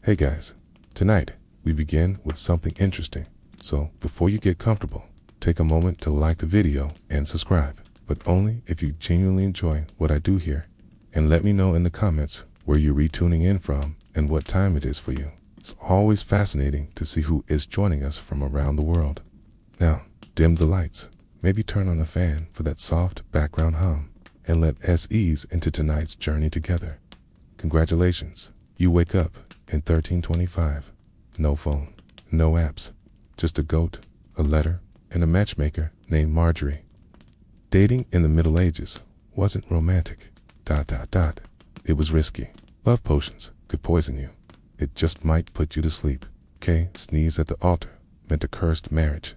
Hey guys, tonight we begin with something interesting. So before you get comfortable, take a moment to like the video and subscribe, but only if you genuinely enjoy what I do here. And let me know in the comments where you're retuning in from and what time it is for you. It's always fascinating to see who is joining us from around the world. Now, dim the lights, maybe turn on a fan for that soft background hum, and let us ease into tonight's journey together. Congratulations, you wake up in 1325. No phone, no apps, just a goat, a letter, and a matchmaker named Marjorie. Dating in the Middle Ages wasn't romantic. It was risky. Love potions could poison you. It just might put you to sleep. Sneeze at the altar meant a cursed marriage.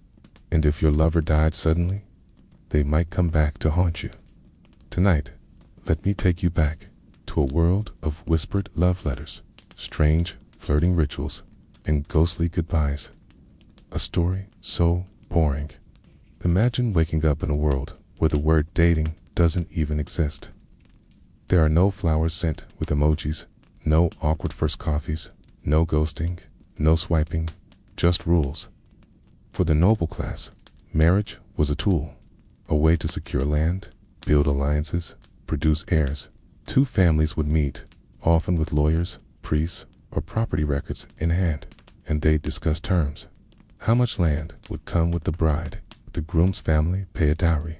And if your lover died suddenly, they might come back to haunt you. Tonight, let me take you back to a world of whispered love letters, strange flirting rituals, and ghostly goodbyes. A story so boring. Imagine waking up in a world where the word dating doesn't even exist. There are no flowers sent with emojis, no awkward first coffees, no ghosting, no swiping, just rules. For the noble class, marriage was a tool, a way to secure land, build alliances, produce heirs. Two families would meet, often with lawyers, priests, or property records in hand, and they'd discuss terms. How much land would come with the bride? Would the groom's family pay a dowry?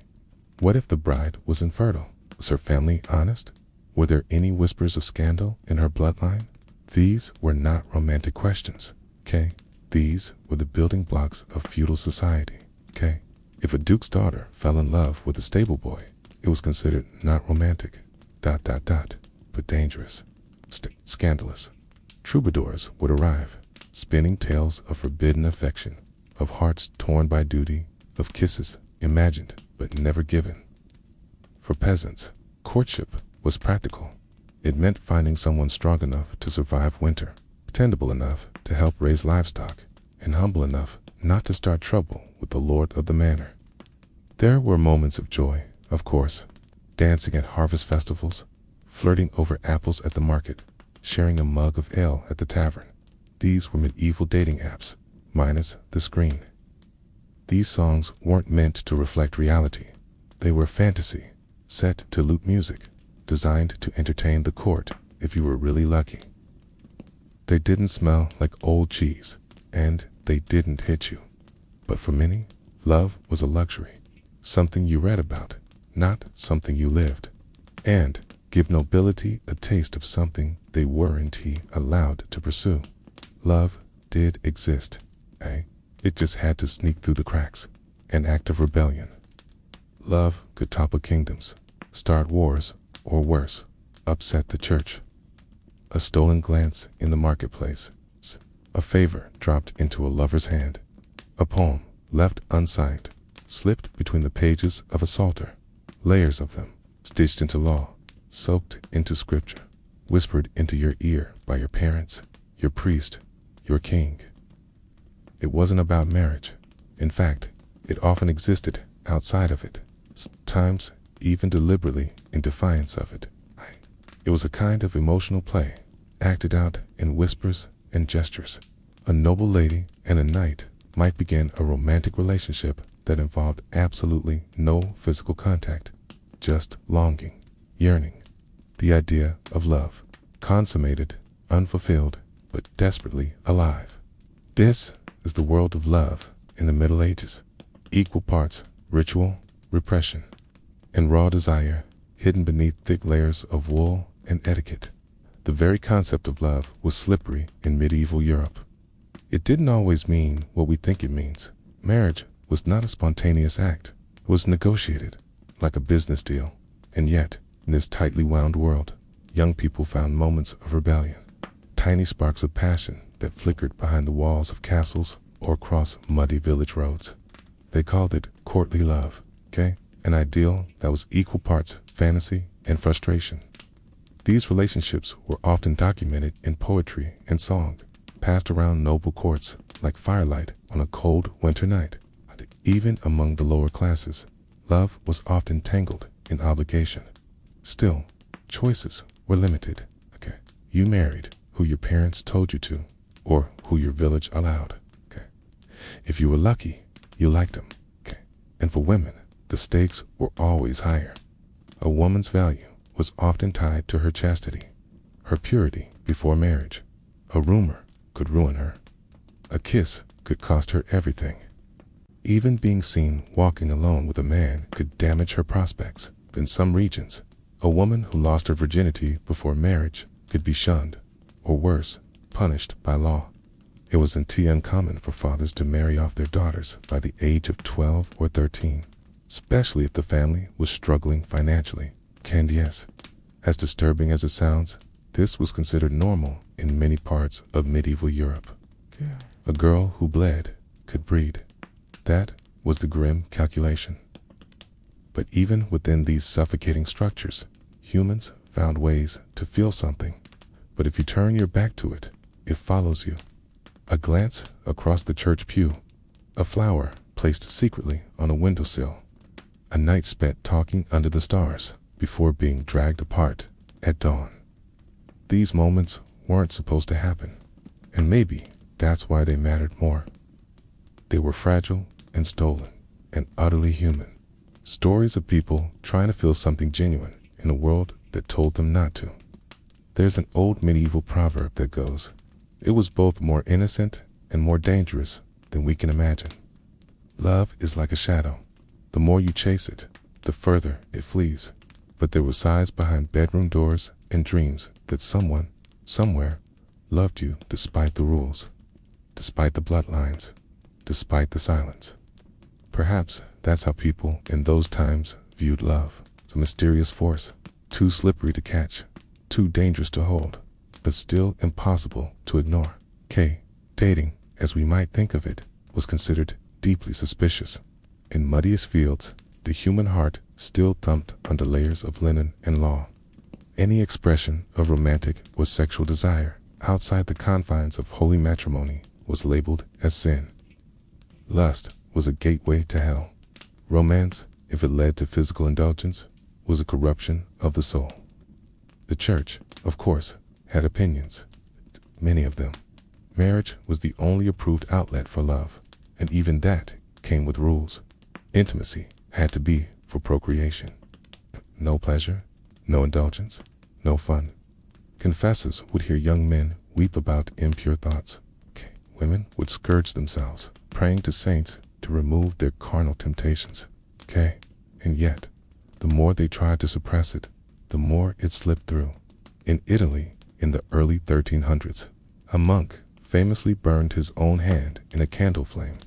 What if the bride was infertile? Was her family honest? Were there any whispers of scandal in her bloodline? These were not romantic questions, These were the building blocks of feudal society, If a duke's daughter fell in love with a stable boy, it was considered not romantic, but dangerous, scandalous. Troubadours would arrive, spinning tales of forbidden affection, of hearts torn by duty, of kisses imagined but never given. For peasants, courtship was practical. It meant finding someone strong enough to survive winter, dependable enough to help raise livestock, and humble enough not to start trouble with the lord of the manor. There were moments of joy, of course, dancing at harvest festivals, flirting over apples at the market, sharing a mug of ale at the tavern. These were medieval dating apps, minus the screen. These songs weren't meant to reflect reality. They were fantasy, set to lute music, designed to entertain the court if you were really lucky. They didn't smell like old cheese, and they didn't hit you. But for many, love was a luxury, something you read about, not something you lived. And give nobility a taste of something they weren't allowed to pursue. Love did exist, It just had to sneak through the cracks, an act of rebellion. Love could topple kingdoms, start wars, or worse, upset the church. A stolen glance in the marketplace, a favor dropped into a lover's hand, a poem left unsigned, slipped between the pages of a psalter, layers of them, stitched into law, soaked into scripture, whispered into your ear by your parents, your priest, your king. It wasn't about marriage. In fact, it often existed outside of it, sometimes even deliberately in defiance of it. It was a kind of emotional play, acted out in whispers and gestures. A noble lady and a knight might begin a romantic relationship that involved absolutely no physical contact, just longing, yearning. The idea of love, consummated, unfulfilled, but desperately alive. This is the world of love in the Middle Ages. Equal parts ritual, repression, and raw desire hidden beneath thick layers of wool and etiquette. The very concept of love was slippery in medieval Europe. It didn't always mean what we think it means. Marriage was not a spontaneous act. It was negotiated, like a business deal. And yet, in this tightly wound world, young people found moments of rebellion, tiny sparks of passion that flickered behind the walls of castles or across muddy village roads. They called it courtly love, an ideal that was equal parts fantasy and frustration. These relationships were often documented in poetry and song, passed around noble courts like firelight on a cold winter night. Even among the lower classes, love was often tangled in obligation. Still, choices were limited. You married who your parents told you to, or who your village allowed. Okay. If you were lucky, you liked them. Okay. And for women, the stakes were always higher. A woman's value was often tied to her chastity, her purity before marriage. A rumor could ruin her. A kiss could cost her everything. Even being seen walking alone with a man could damage her prospects. In some regions, a woman who lost her virginity before marriage could be shunned, or worse, punished by law. It was not uncommon for fathers to marry off their daughters by the age of 12 or 13, especially if the family was struggling financially. And yes, as disturbing as it sounds, this was considered normal in many parts of medieval Europe. A girl who bled could breed. That was the grim calculation. But even within these suffocating structures, humans found ways to feel something. But if you turn your back to it, it follows you. A glance across the church pew, a flower placed secretly on a windowsill, a night spent talking under the stars before being dragged apart at dawn. These moments weren't supposed to happen, and maybe that's why they mattered more. They were fragile and stolen and utterly human. Stories of people trying to feel something genuine in a world that told them not to. There's an old medieval proverb that goes, "It was both more innocent and more dangerous than we can imagine." Love is like a shadow. The more you chase it, the further it flees. But there were signs behind bedroom doors and dreams that someone, somewhere, loved you despite the rules, despite the bloodlines, despite the silence. Perhaps that's how people in those times viewed love. It's a mysterious force, too slippery to catch, too dangerous to hold, but still impossible to ignore. Dating, as we might think of it, was considered deeply suspicious. In muddiest fields, the human heart still thumped under layers of linen and law. Any expression of romantic or sexual desire outside the confines of holy matrimony was labeled as sin. Lust was a gateway to hell. Romance, if it led to physical indulgence, was a corruption of the soul. The church, of course, had opinions, many of them. Marriage was the only approved outlet for love, and even that came with rules. Intimacy had to be for procreation. No pleasure, no indulgence, no fun. Confessors would hear young men weep about impure thoughts. Women would scourge themselves, praying to saints to remove their carnal temptations. And yet, the more they tried to suppress it, the more it slipped through. In Italy, in the early 1300s, a monk famously burned his own hand in a candle flame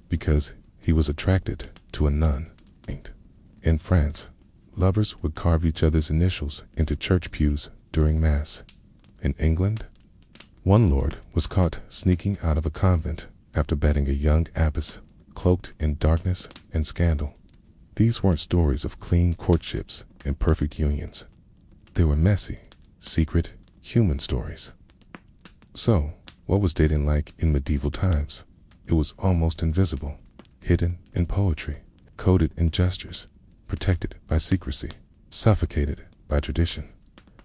because he was attracted to a nun. In France, lovers would carve each other's initials into church pews during Mass. In England, one lord was caught sneaking out of a convent after betting a young abbess, cloaked in darkness and scandal. These weren't stories of clean courtships and perfect unions. They were messy, secret, human stories. So, what was dating like in medieval times? It was almost invisible, hidden in poetry, coded in gestures, protected by secrecy, suffocated by tradition.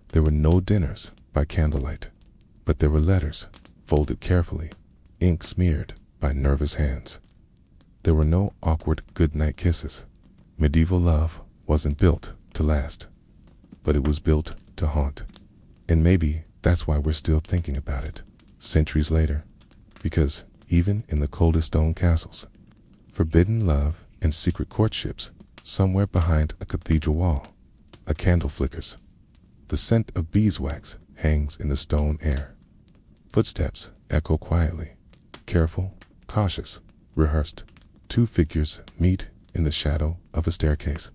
There were no dinners by candlelight, but there were letters, folded carefully, ink smeared by nervous hands. There were no awkward goodnight kisses. Medieval love wasn't built to last, but it was built to haunt. And maybe that's why we're still thinking about it, centuries later, because even in the coldest stone castles, forbidden love and secret courtships, somewhere behind a cathedral wall, a candle flickers. The scent of beeswax hangs in the stone air. Footsteps echo quietly, careful, cautious, rehearsed. Two figures meet in the shadow of a staircase.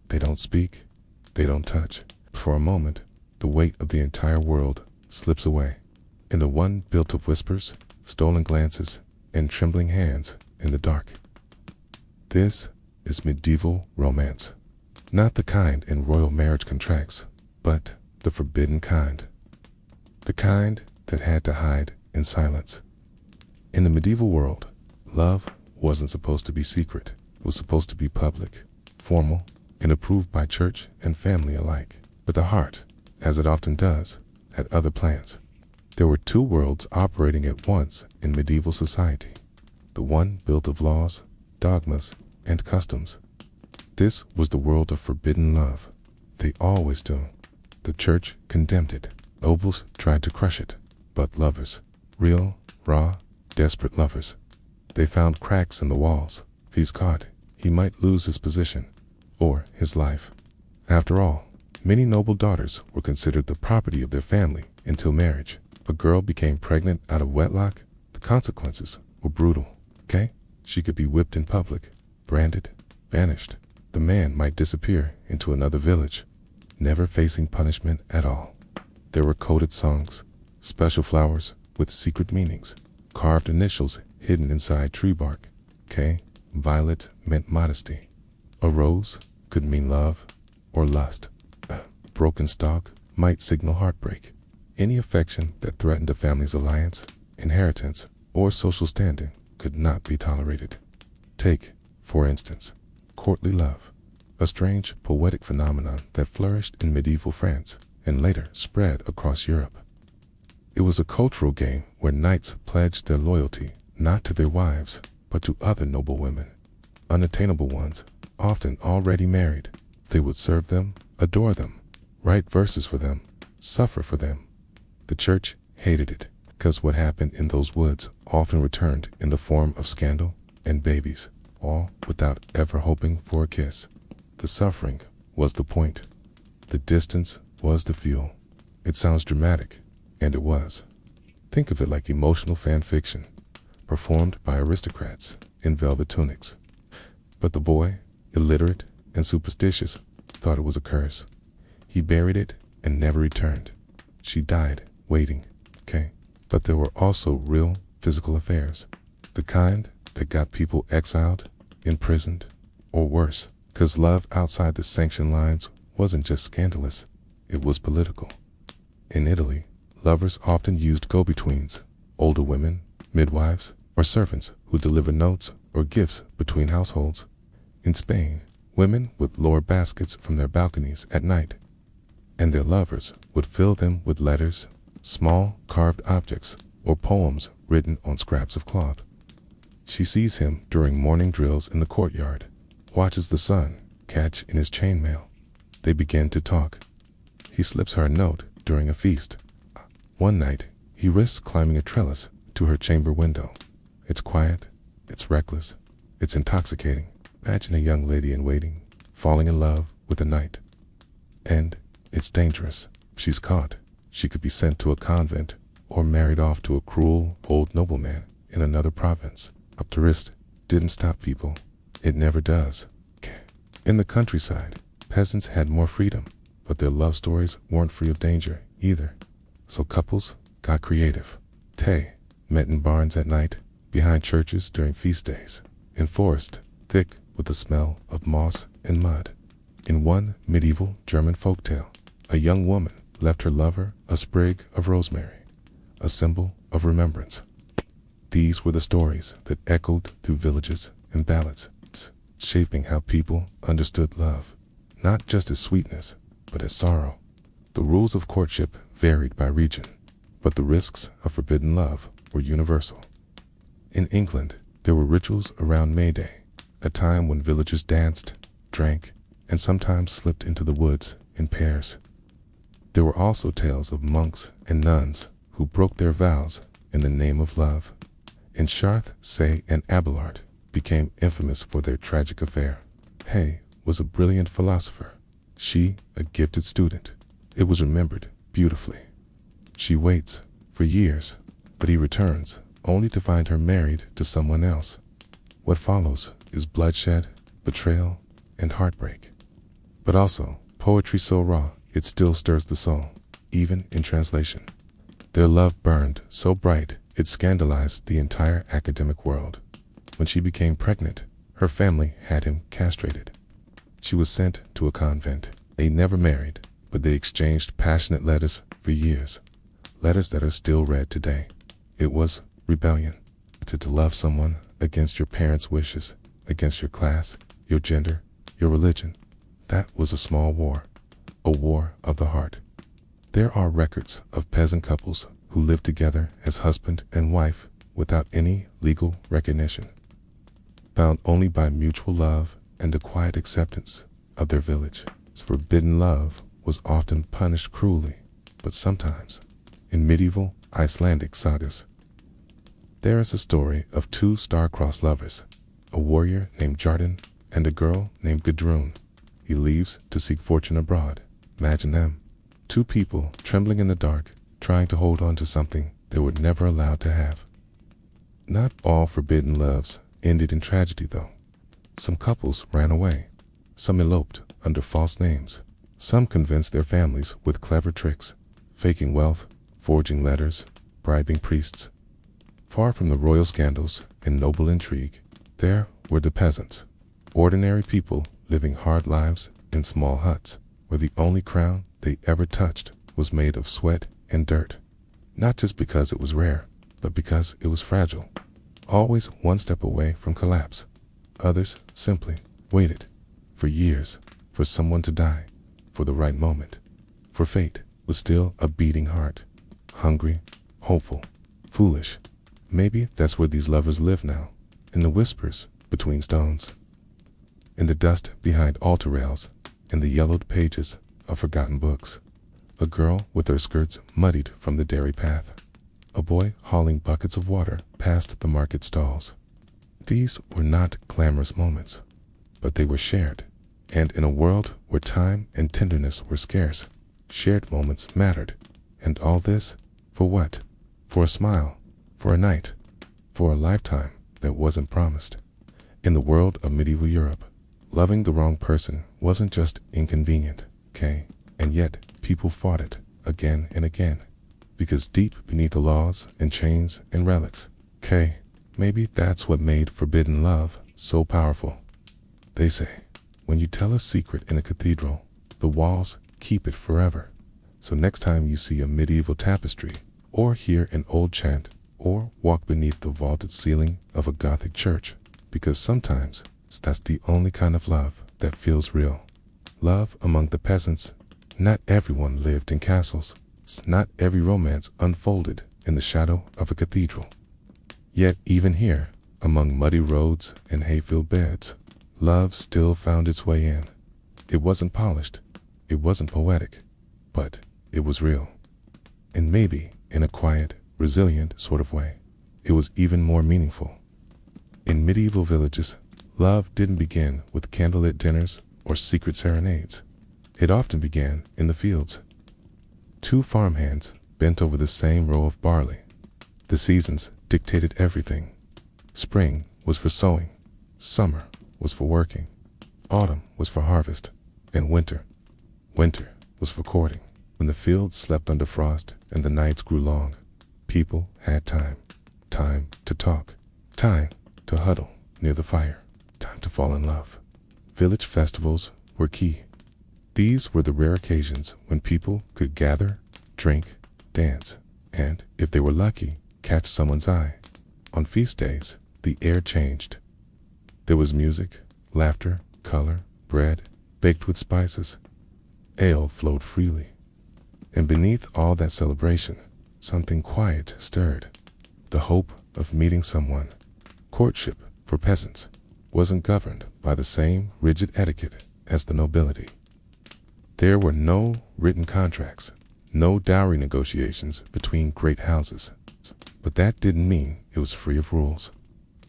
They don't speak, they don't touch. For a moment, the weight of the entire world slips away. And the one built of whispers, stolen glances, and trembling hands in the dark. This is medieval romance. Not the kind in royal marriage contracts, but the forbidden kind. The kind that had to hide in silence. In the medieval world, love wasn't supposed to be secret. It was supposed to be public, formal, and approved by church and family alike. But the heart, as it often does, had other plans. There were two worlds operating at once in medieval society. The one built of laws, dogmas, and customs. This was the world of forbidden love. They always do. The church condemned it. Nobles tried to crush it. But lovers, real, raw, desperate lovers, they found cracks in the walls. If he's caught, he might lose his position, or his life. After all, many noble daughters were considered the property of their family until marriage. If a girl became pregnant out of wedlock, the consequences were brutal. Okay? She could be whipped in public, branded, banished. The man might disappear into another village, never facing punishment at all. There were coded songs, special flowers with secret meanings, carved initials hidden inside tree bark. K, violet meant modesty. A rose could mean love or lust. A broken stalk might signal heartbreak. Any affection that threatened a family's alliance, inheritance, or social standing could not be tolerated. Take, for instance, courtly love, a strange poetic phenomenon that flourished in medieval France and later spread across Europe. It was a cultural game where knights pledged their loyalty not to their wives, but to other noble women, unattainable ones, often already married. They would serve them, adore them, write verses for them, suffer for them. The church hated it, because what happened in those woods often returned in the form of scandal and babies, all without ever hoping for a kiss. The suffering was the point. The distance was the fuel. It sounds dramatic, and it was. Think of it like emotional fan fiction, performed by aristocrats in velvet tunics. But the boy, illiterate and superstitious, thought it was a curse. He buried it and never returned. She died waiting, okay? But there were also real physical affairs, the kind that got people exiled, imprisoned, or worse, because love outside the sanctioned lines wasn't just scandalous, it was political. In Italy, lovers often used go-betweens, older women, midwives, or servants who delivered notes or gifts between households. In Spain, women would lower baskets from their balconies at night, and their lovers would fill them with letters, small carved objects, or poems written on scraps of cloth. She sees him during morning drills in the courtyard, watches the sun catch in his chainmail. They begin to talk. He slips her a note during a feast. One night, he risks climbing a trellis to her chamber window. It's quiet, it's reckless, it's intoxicating. Imagine a young lady in waiting, falling in love with a knight. And it's dangerous. If she's caught, she could be sent to a convent or married off to a cruel old nobleman in another province. Up to wrist didn't stop people. It never does. In the countryside, peasants had more freedom, but their love stories weren't free of danger either. So couples got creative. They met in barns at night, behind churches during feast days, in forest thick with the smell of moss and mud. In one medieval German folktale, a young woman left her lover a sprig of rosemary, a symbol of remembrance. These were the stories that echoed through villages and ballads, shaping how people understood love, not just as sweetness, but as sorrow. The rules of courtship varied by region, but the risks of forbidden love were universal. In England, there were rituals around May Day, a time when villagers danced, drank, and sometimes slipped into the woods in pairs. There were also tales of monks and nuns who broke their vows in the name of love. In Chartres, Say, and Abelard became infamous for their tragic affair. Hay was a brilliant philosopher, she a gifted student. It was remembered beautifully. She waits for years, but he returns only to find her married to someone else. What follows is bloodshed, betrayal, and heartbreak. But also poetry so raw it still stirs the soul, even in translation. Their love burned so bright it scandalized the entire academic world. When she became pregnant, her family had him castrated. She was sent to a convent. They never married, but they exchanged passionate letters for years, letters that are still read today. It was rebellion, to love someone against your parents' wishes, against your class, your gender, your religion. That was a small war, a war of the heart. There are records of peasant couples who lived together as husband and wife without any legal recognition, bound only by mutual love and the quiet acceptance of their village. Forbidden love was often punished cruelly, but sometimes, in medieval Icelandic sagas, there is a story of two star-crossed lovers, a warrior named Jarden and a girl named Gudrun. He leaves to seek fortune abroad. Imagine them, two people trembling in the dark, trying to hold on to something they were never allowed to have. Not all forbidden loves ended in tragedy, though. Some couples ran away. Some eloped under false names. Some convinced their families with clever tricks, faking wealth, forging letters, bribing priests. Far from the royal scandals and noble intrigue, there were the peasants, ordinary people living hard lives in small huts, where the only crown they ever touched was made of sweat and dirt. Not just because it was rare, but because it was fragile, always one step away from collapse. Others simply waited for years for someone to die, for the right moment, for fate was still a beating heart, hungry, hopeful, foolish. Maybe that's where these lovers live now, in the whispers between stones, in the dust behind altar rails, in the yellowed pages of forgotten books. A girl with her skirts muddied from the dairy path, a boy hauling buckets of water past the market stalls. These were not glamorous moments, but they were shared, and in a world where time and tenderness were scarce, shared moments mattered. And all this, for what? For a smile, for a night, for a lifetime that wasn't promised. In the world of medieval Europe, loving the wrong person wasn't just inconvenient, okay? And yet, people fought it again and again, because deep beneath the laws and chains and relics, okay? Maybe that's what made forbidden love so powerful. They say, when you tell a secret in a cathedral, the walls keep it forever. So next time you see a medieval tapestry, or hear an old chant, or walk beneath the vaulted ceiling of a Gothic church, because sometimes that's the only kind of love that feels real. Love among the peasants. Not everyone lived in castles. Not every romance unfolded in the shadow of a cathedral. Yet even here, among muddy roads and hay-filled beds, love still found its way in. It wasn't polished, it wasn't poetic, but it was real. And maybe, in a quiet, resilient sort of way, it was even more meaningful. In medieval villages, love didn't begin with candlelit dinners or secret serenades. It often began in the fields. Two farmhands bent over the same row of barley. The seasons dictated everything. Spring was for sowing, summer was for working, autumn was for harvest, and winter was for courting. When the fields slept under frost and the nights grew long, people had time to talk, time to huddle near the fire, time to fall in love. Village festivals were key. These were the rare occasions when people could gather, drink, dance, and, if they were lucky, catch someone's eye. On feast days, the air changed. There was music, laughter, color, bread, baked with spices. Ale flowed freely. And beneath all that celebration, something quiet stirred. The hope of meeting someone. Courtship, for peasants, wasn't governed by the same rigid etiquette as the nobility. There were no written contracts, no dowry negotiations between great houses. But that didn't mean it was free of rules.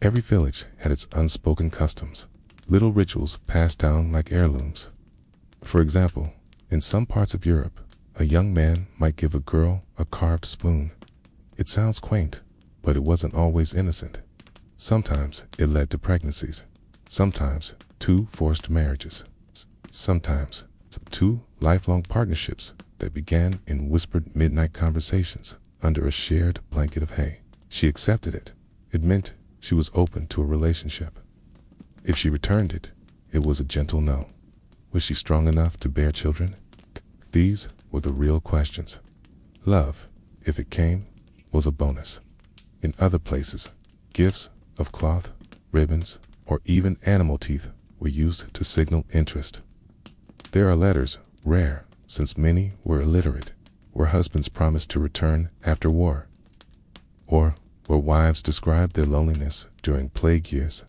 Every village had its unspoken customs, little rituals passed down like heirlooms. For example, in some parts of Europe, a young man might give a girl a carved spoon. It sounds quaint, but it wasn't always innocent. Sometimes it led to pregnancies, sometimes to forced marriages, sometimes to lifelong partnerships that began in whispered midnight conversations under a shared blanket of hay. She accepted it. It meant she was open to a relationship. If she returned it, it was a gentle no. Was she strong enough to bear children? These were the real questions. Love, if it came, was a bonus. In other places, gifts of cloth, ribbons, or even animal teeth were used to signal interest. There are letters, rare, since many were illiterate, where husbands promised to return after war, or where wives describe their loneliness during plague years.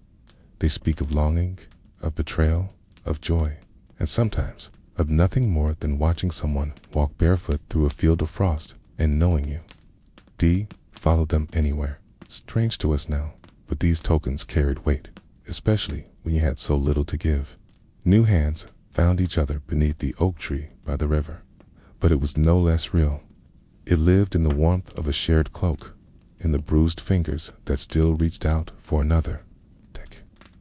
They speak of longing, of betrayal, of joy, and sometimes of nothing more than watching someone walk barefoot through a field of frost and knowing you followed them anywhere. Strange to us now, but these tokens carried weight, especially when you had so little to give. New hands found each other beneath the oak tree by the river, but it was no less real. It lived in the warmth of a shared cloak, in the bruised fingers that still reached out for another,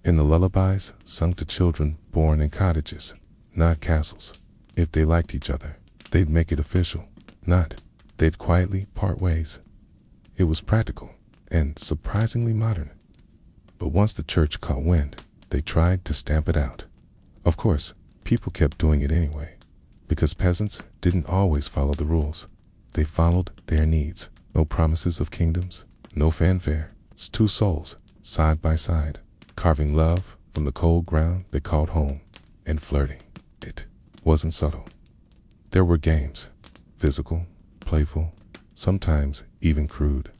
in the lullabies sung to children born in cottages, not castles. If they liked each other, they'd make it official. Not, they'd quietly part ways. It was practical and surprisingly modern. But once the church caught wind, they tried to stamp it out. Of course, people kept doing it anyway, because peasants didn't always follow the rules. They followed their needs. No promises of kingdoms, no fanfare. It's two souls, side by side, carving love from the cold ground they called home, and flirting. It wasn't subtle. There were games, physical, playful, sometimes even crude.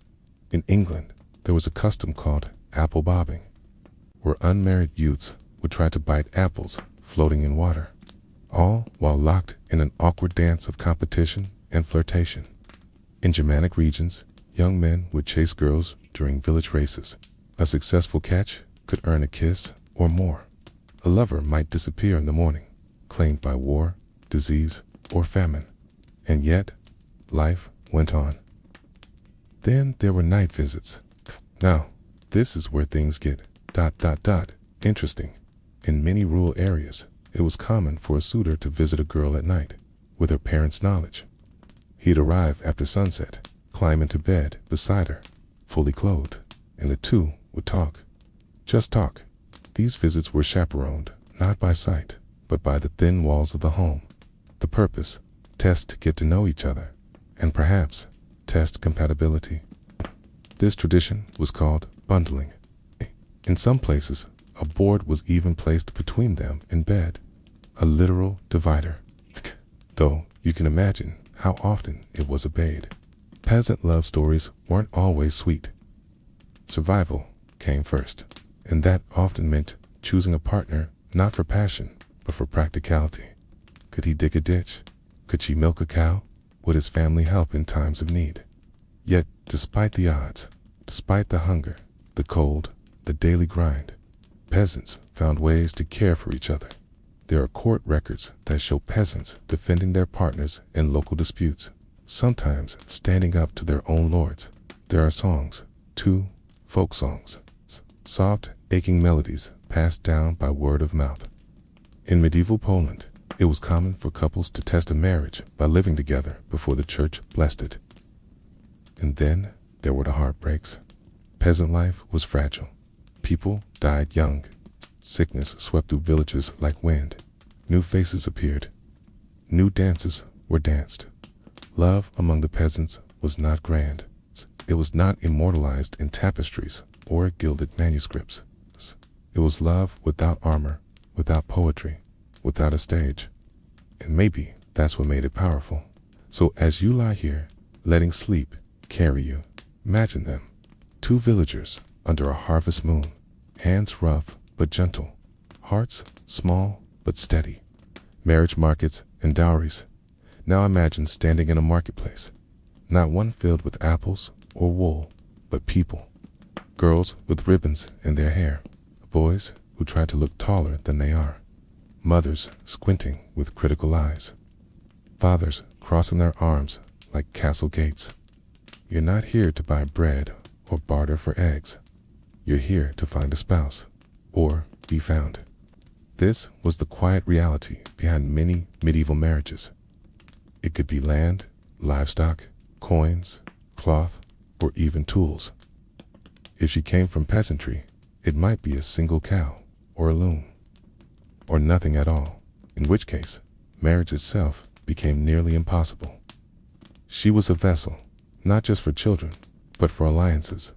In England, there was a custom called apple bobbing, where unmarried youths would try to bite apples floating in water, all while locked in an awkward dance of competition and flirtation. In Germanic regions, young men would chase girls during village races. A successful catch could earn a kiss or more. A lover might disappear in the morning, claimed by war, disease, or famine. And yet, life went on. Then there were night visits. Now, this is where things get ... interesting. In many rural areas, it was common for a suitor to visit a girl at night, with her parents' knowledge. He'd arrive after sunset, climb into bed beside her, fully clothed, and the two would talk. Just talk. These visits were chaperoned, not by sight, but by the thin walls of the home. The purpose, test to get to know each other, and perhaps test compatibility. This tradition was called bundling. In some places, a board was even placed between them in bed, a literal divider. Though you can imagine how often it was obeyed. Peasant love stories weren't always sweet. Survival came first, and that often meant choosing a partner not for passion, but for practicality. Could he dig a ditch? Could she milk a cow? Would his family help in times of need? Yet, despite the odds, despite the hunger, the cold, the daily grind, peasants found ways to care for each other. There are court records that show peasants defending their partners in local disputes, sometimes standing up to their own lords. There are songs, too, folk songs, soft, aching melodies passed down by word of mouth. In medieval Poland, it was common for couples to test a marriage by living together before the church blessed it. And then there were the heartbreaks. Peasant life was fragile. People died young. Sickness swept through villages like wind. New faces appeared. New dances were danced. Love among the peasants was not grand. It was not immortalized in tapestries or gilded manuscripts. It was love without armor, without poetry, without a stage. And maybe that's what made it powerful. So as you lie here, letting sleep carry you, imagine them, two villagers under a harvest moon, hands rough but gentle, hearts small but steady, marriage markets and dowries. Now imagine standing in a marketplace, not one filled with apples or wool, but people. Girls with ribbons in their hair, boys who try to look taller than they are, mothers squinting with critical eyes, fathers crossing their arms like castle gates. You're not here to buy bread or barter for eggs. You're here to find a spouse, or be found. This was the quiet reality behind many medieval marriages. It could be land, livestock, coins, cloth, or even tools. If she came from peasantry, it might be a single cow, or a loom, or nothing at all, in which case, marriage itself became nearly impossible. She was a vessel, not just for children, but for alliances,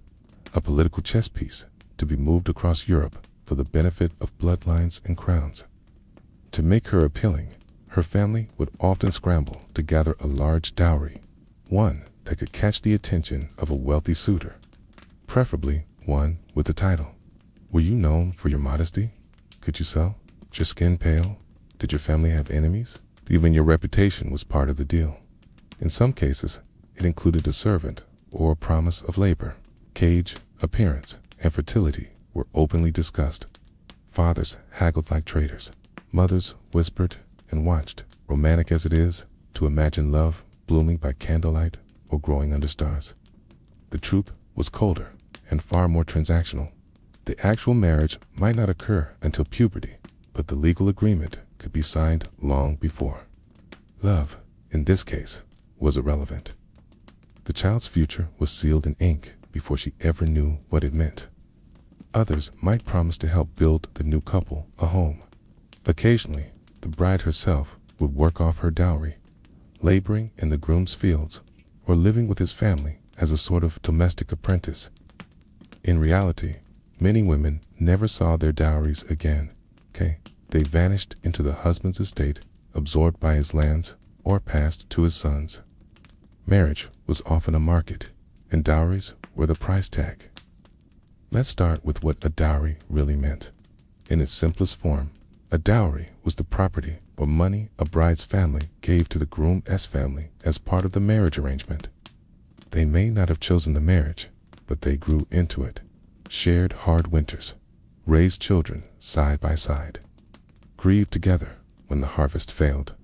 a political chess piece to be moved across Europe for the benefit of bloodlines and crowns. To make her appealing, her family would often scramble to gather a large dowry, one that could catch the attention of a wealthy suitor, preferably one with a title. Were you known for your modesty? Could you sell? Was your skin pale? Did your family have enemies? Even your reputation was part of the deal. In some cases, it included a servant or a promise of labor. Age, appearance, and fertility were openly discussed. Fathers haggled like traitors. Mothers whispered and watched, romantic as it is, to imagine love blooming by candlelight or growing under stars. The truth was colder and far more transactional. The actual marriage might not occur until puberty, but the legal agreement could be signed long before. Love, in this case, was irrelevant. The child's future was sealed in ink before she ever knew what it meant. Others might promise to help build the new couple a home. Occasionally, the bride herself would work off her dowry, laboring in the groom's fields or living with his family as a sort of domestic apprentice. In reality, many women never saw their dowries again. They vanished into the husband's estate, absorbed by his lands, or passed to his sons. Marriage was often a market, and dowries were the price tag. Let's start with what a dowry really meant. In its simplest form, a dowry was the property or money a bride's family gave to the groom's family as part of the marriage arrangement. They may not have chosen the marriage, but they grew into it, shared hard winters, raised children side by side, grieved together when the harvest failed.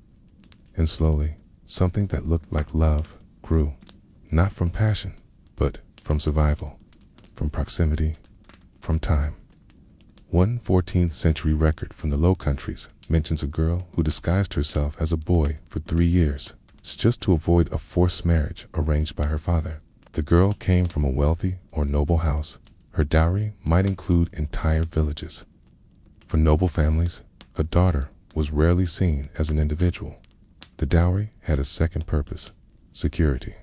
And slowly, something that looked like love grew, not from passion, but from survival, from proximity, from time. One 14th century record from the Low Countries mentions a girl who disguised herself as a boy for 3 years, just to avoid a forced marriage arranged by her father. The girl came from a wealthy or noble house. Her dowry might include entire villages. For noble families, a daughter was rarely seen as an individual. The dowry had a second purpose: security.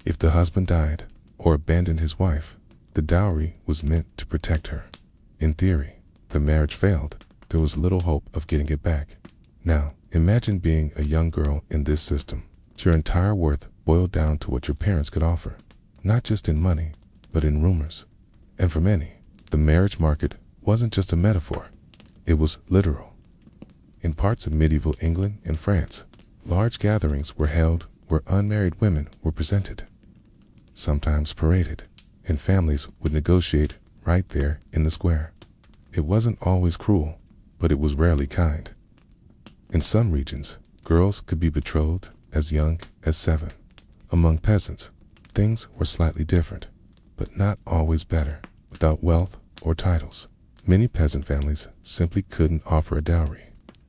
If the husband died or abandoned his wife, the dowry was meant to protect her. In theory, if the marriage failed, there was little hope of getting it back. Now, imagine being a young girl in this system. Your entire worth boiled down to what your parents could offer, not just in money, but in rumors. And for many, the marriage market wasn't just a metaphor, it was literal. In parts of medieval England and France, large gatherings were held where unmarried women were presented, sometimes paraded, and families would negotiate right there in the square. It wasn't always cruel, but it was rarely kind. In some regions, girls could be betrothed as young as 7. Among peasants, things were slightly different, but not always better. Without wealth or titles, many peasant families simply couldn't offer a dowry,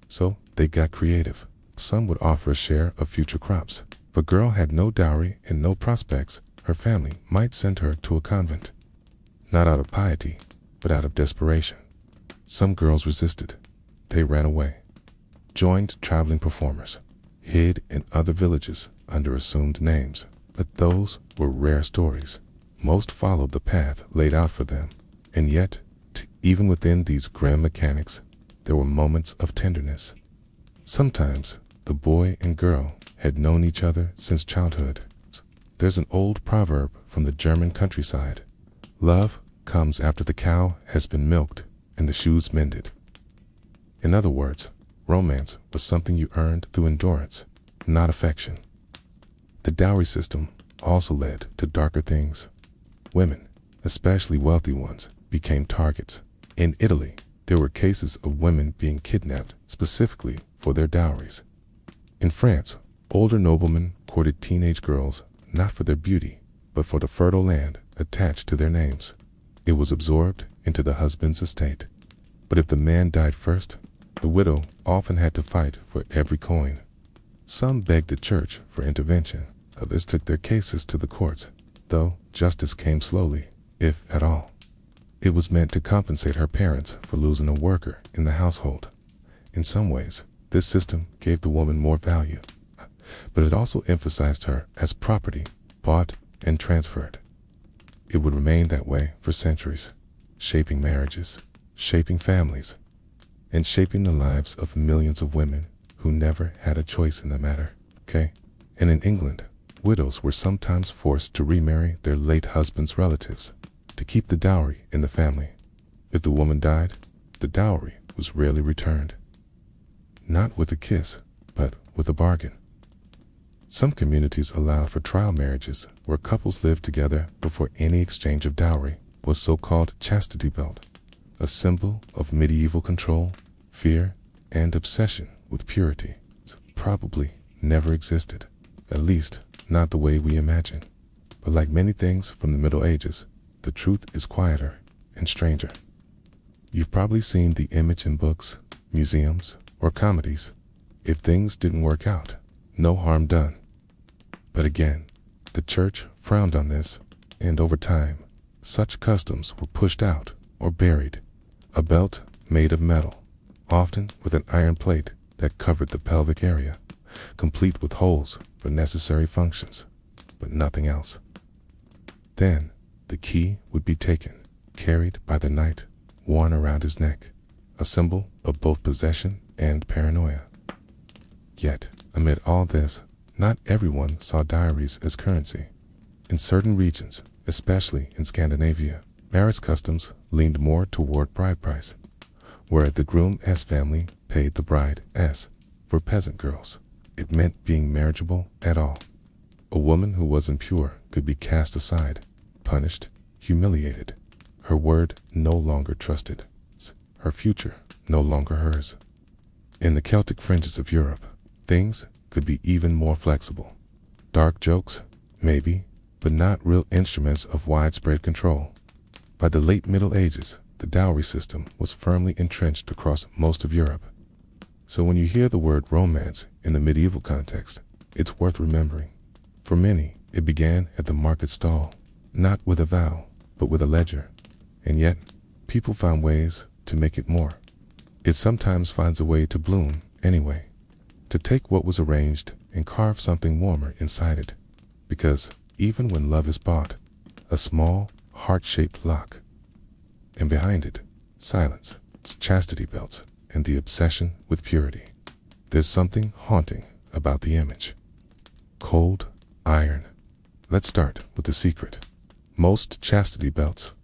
so they got creative. Some would offer a share of future crops. If a girl had no dowry and no prospects, her family might send her to a convent. Not out of piety, but out of desperation. Some girls resisted. They ran away, joined traveling performers, hid in other villages under assumed names. But those were rare stories. Most followed the path laid out for them. And yet, even within these grim mechanics, there were moments of tenderness. Sometimes, the boy and girl had known each other since childhood. There's an old proverb from the German countryside: love comes after the cow has been milked and the shoes mended. In other words, romance was something you earned through endurance, not affection. The dowry system also led to darker things. Women, especially wealthy ones, became targets. In Italy, there were cases of women being kidnapped specifically for their dowries. In France, older noblemen courted teenage girls not for their beauty, but for the fertile land attached to their names. It was absorbed into the husband's estate. But if the man died first, the widow often had to fight for every coin. Some begged the church for intervention. Others took their cases to the courts, though justice came slowly, if at all. It was meant to compensate her parents for losing a worker in the household. In some ways, this system gave the woman more value, but it also emphasized her as property, bought and transferred. It would remain that way for centuries, shaping marriages, shaping families, and shaping the lives of millions of women who who never had a choice in the matter. Okay? And in England, widows were sometimes forced to remarry their late husband's relatives to keep the dowry in the family. If the woman died, the dowry was rarely returned. Not with a kiss, but with a bargain. Some communities allowed for trial marriages where couples lived together before any exchange of dowry was so-called chastity belt, a symbol of medieval control, fear, and obsession with purity. It probably never existed, at least not the way we imagine. But like many things from the Middle Ages, the truth is quieter and stranger. You've probably seen the image in books, museums, or comedies. If things didn't work out, no harm done. But again, the church frowned on this, and over time, such customs were pushed out or buried. A belt made of metal, often with an iron plate that covered the pelvic area, complete with holes for necessary functions, but nothing else. Then, the key would be taken, carried by the knight, worn around his neck, a symbol of both possession and paranoia. Yet, amid all this, not everyone saw dowries as currency. In certain regions, especially in Scandinavia, marriage customs leaned more toward bride price, where the groom's family paid the bride's. For peasant girls, it meant being marriageable at all. A woman who was impure could be cast aside, punished, humiliated, her word no longer trusted, her future no longer hers. In the Celtic fringes of Europe, things could be even more flexible. Dark jokes, maybe, but not real instruments of widespread control. By the late Middle Ages, the dowry system was firmly entrenched across most of Europe. So when you hear the word romance in the medieval context, it's worth remembering. For many, it began at the market stall, not with a vow, but with a ledger. And yet, people found ways to make it more. It sometimes finds a way to bloom anyway, to take what was arranged and carve something warmer inside it. Because even when love is bought, a small, heart-shaped lock, and behind it, silence, chastity belts, and the obsession with purity. There's something haunting about the image. Cold iron. Let's start with the secret. Most chastity belts.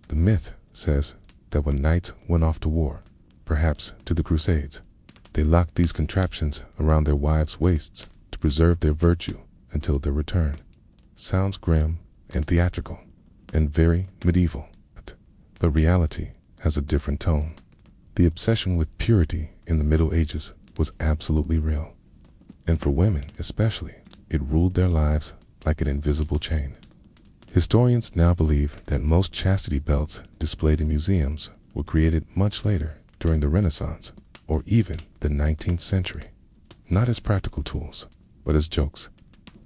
The myth says that when knights went off to war, perhaps to the Crusades, they locked these contraptions around their wives' waists to preserve their virtue until their return. Sounds grim and theatrical, and very medieval. But reality has a different tone. The obsession with purity in the Middle Ages was absolutely real. And for women especially, it ruled their lives like an invisible chain. Historians now believe that most chastity belts displayed in museums were created much later, during the Renaissance, or even the 19th century. Not as practical tools, but as jokes.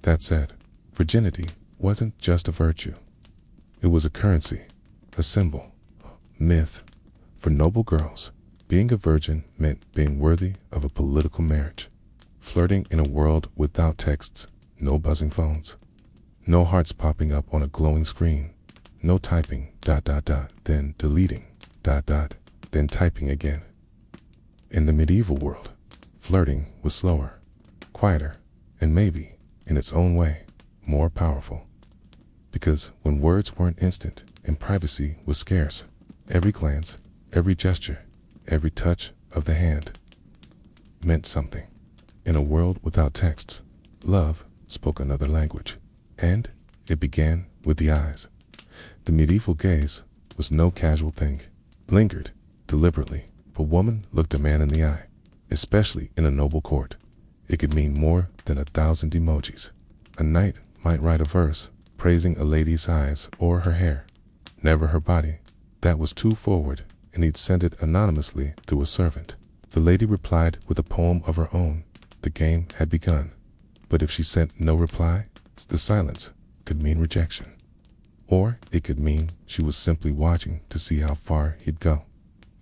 That said, virginity wasn't just a virtue. It was a currency, a symbol, a myth. For noble girls, being a virgin meant being worthy of a political marriage. Flirting in a world without texts, no buzzing phones, no hearts popping up on a glowing screen, no typing ... then deleting ... then typing again. In the medieval world, flirting was slower, quieter, and maybe, in its own way, more powerful. Because when words weren't instant and privacy was scarce, every glance, every gesture, every touch of the hand meant something. In a world without texts, love spoke another language, and it began with the eyes. The medieval gaze was no casual thing. Lingered, deliberately, if a woman looked a man in the eye, especially in a noble court, it could mean more than 1,000 emojis. A knight might write a verse praising a lady's eyes or her hair, never her body. That was too forward, and he'd send it anonymously through a servant. The lady replied with a poem of her own. The game had begun. But if she sent no reply, the silence could mean rejection. Or it could mean she was simply watching to see how far he'd go.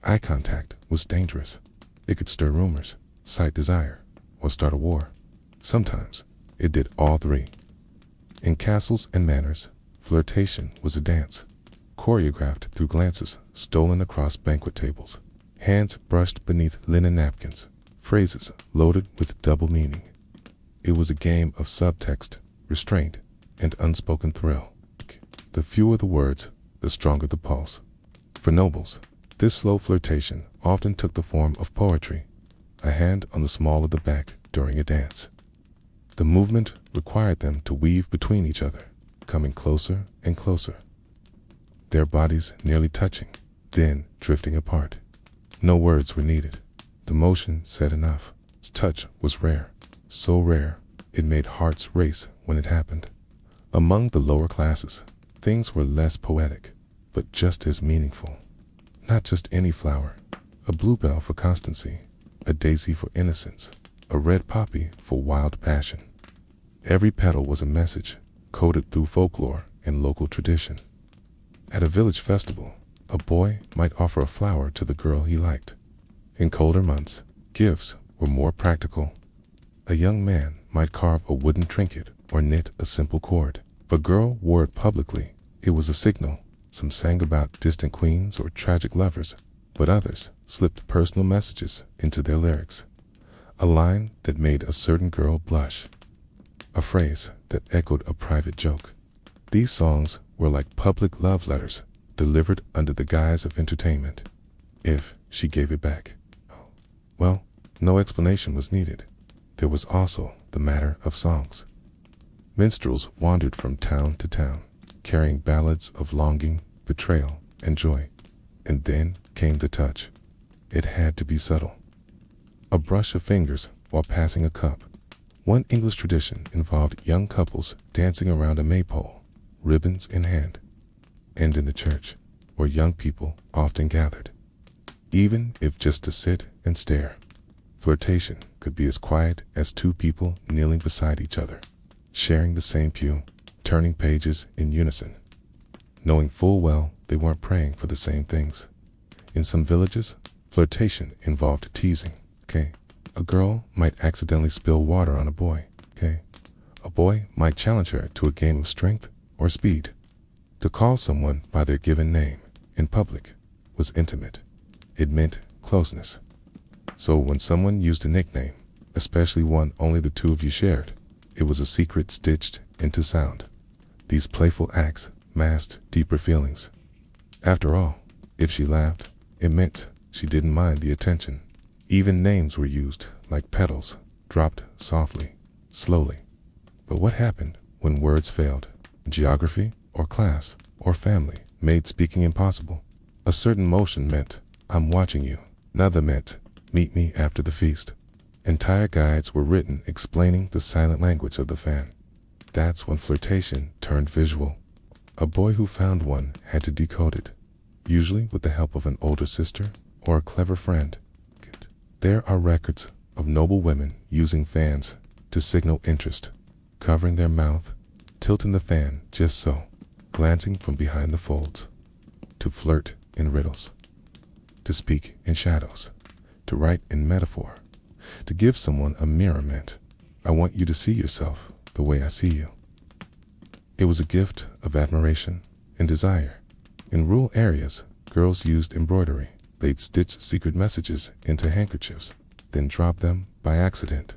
Eye contact was dangerous. It could stir rumors, cite desire, or start a war. Sometimes it did all three. In castles and manors, flirtation was a dance, choreographed through glances stolen across banquet tables, hands brushed beneath linen napkins, phrases loaded with double meaning. It was a game of subtext, restraint, and unspoken thrill. The fewer the words, the stronger the pulse. For nobles, this slow flirtation often took the form of poetry, a hand on the small of the back during a dance. The movement required them to weave between each other, coming closer and closer, their bodies nearly touching, then drifting apart. No words were needed. The motion said enough. Touch was rare, so rare it made hearts race when it happened. Among the lower classes, things were less poetic, but just as meaningful. Not just any flower, a bluebell for constancy, a daisy for innocence, a red poppy for wild passion. Every petal was a message, coded through folklore and local tradition. At a village festival, a boy might offer a flower to the girl he liked. In colder months, gifts were more practical. A young man might carve a wooden trinket or knit a simple cord. If a girl wore it publicly, it was a signal. Some sang about distant queens or tragic lovers, but others slipped personal messages into their lyrics. A line that made a certain girl blush. A phrase that echoed a private joke. These songs were like public love letters, delivered under the guise of entertainment. If she gave it back, well, no explanation was needed. There was also the matter of songs. Minstrels wandered from town to town, carrying ballads of longing, betrayal, and joy. And then came the touch. It had to be subtle. A brush of fingers while passing a cup. One English tradition involved young couples dancing around a maypole, ribbons in hand. And in the church, where young people often gathered, even if just to sit and stare. Flirtation could be as quiet as two people kneeling beside each other, sharing the same pew, turning pages in unison, knowing full well they weren't praying for the same things. In some villages, flirtation involved teasing. A girl might accidentally spill water on a boy. A boy might challenge her to a game of strength or speed. To call someone by their given name in public was intimate. It meant closeness. So when someone used a nickname, especially one only the two of you shared, it was a secret stitched into sound. These playful acts masked deeper feelings. After all, if she laughed, it meant she didn't mind the attention. Even names were used, like petals, dropped softly, slowly. But what happened when words failed? Geography, or class, or family, made speaking impossible. A certain motion meant, "I'm watching you." Another meant, "Meet me after the feast." Entire guides were written explaining the silent language of the fan. That's when flirtation turned visual. A boy who found one had to decode it, usually with the help of an older sister or a clever friend. There are records of noble women using fans to signal interest, covering their mouth, tilting the fan just so, glancing from behind the folds. To flirt in riddles, to speak in shadows, to write in metaphor, to give someone a mirror meant, "I want you to see yourself the way I see you." It was a gift of admiration and desire. In rural areas, girls used embroidery. They'd stitch secret messages into handkerchiefs, then drop them by accident.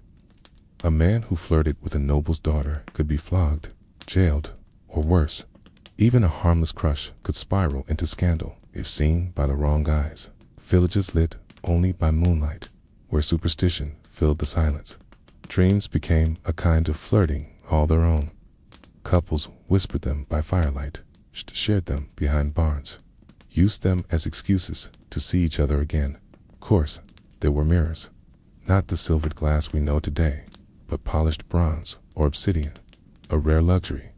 A man who flirted with a noble's daughter could be flogged, jailed, or worse. Even a harmless crush could spiral into scandal if seen by the wrong eyes. Villages lit only by moonlight, where superstition filled the silence. Dreams became a kind of flirting all their own. Couples whispered them by firelight, shared them behind barns, used them as excuses to see each other again. Of course, there were mirrors. Not the silvered glass we know today, but polished bronze or obsidian. A rare luxury,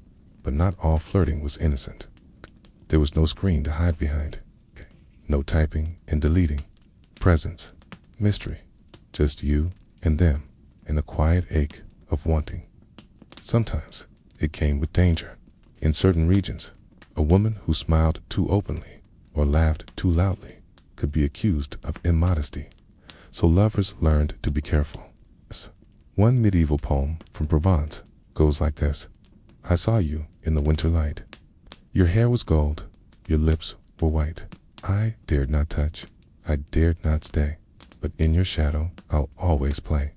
but not all flirting was innocent. There was no screen to hide behind. No typing and deleting. Presence. Mystery. Just you and them, and the quiet ache of wanting. Sometimes it came with danger. In certain regions, a woman who smiled too openly or laughed too loudly could be accused of immodesty, so lovers learned to be careful. One medieval poem from Provence goes like this: "I saw you in the winter light. Your hair was gold, your lips were white. I dared not touch, I dared not stay, but in your shadow I'll always play.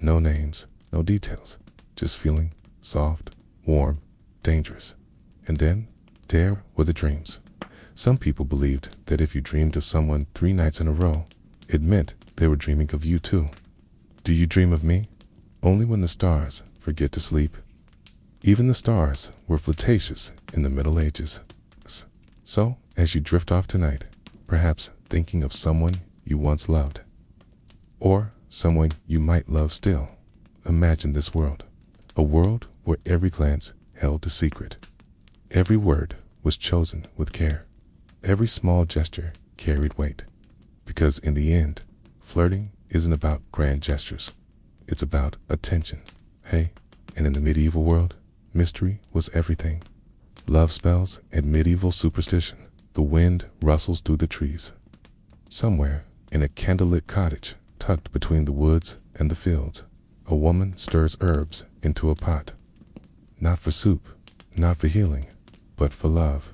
No names, no details, just feeling soft, warm, dangerous. And then, there were the dreams. Some people believed that if you dreamed of someone 3 nights in a row, it meant they were dreaming of you too. Do you dream of me? Only when the stars forget to sleep. Even the stars were flirtatious in the Middle Ages. So, as you drift off tonight, perhaps thinking of someone you once loved, or someone you might love still, imagine this world. A world where every glance held a secret. Every word was chosen with care. Every small gesture carried weight. Because in the end, flirting isn't about grand gestures. It's about attention. Hey, and in the medieval world, mystery was everything. Love spells and medieval superstition. The wind rustles through the trees. Somewhere, in a candlelit cottage, tucked between the woods and the fields, a woman stirs herbs into a pot. Not for soup, not for healing, but for love.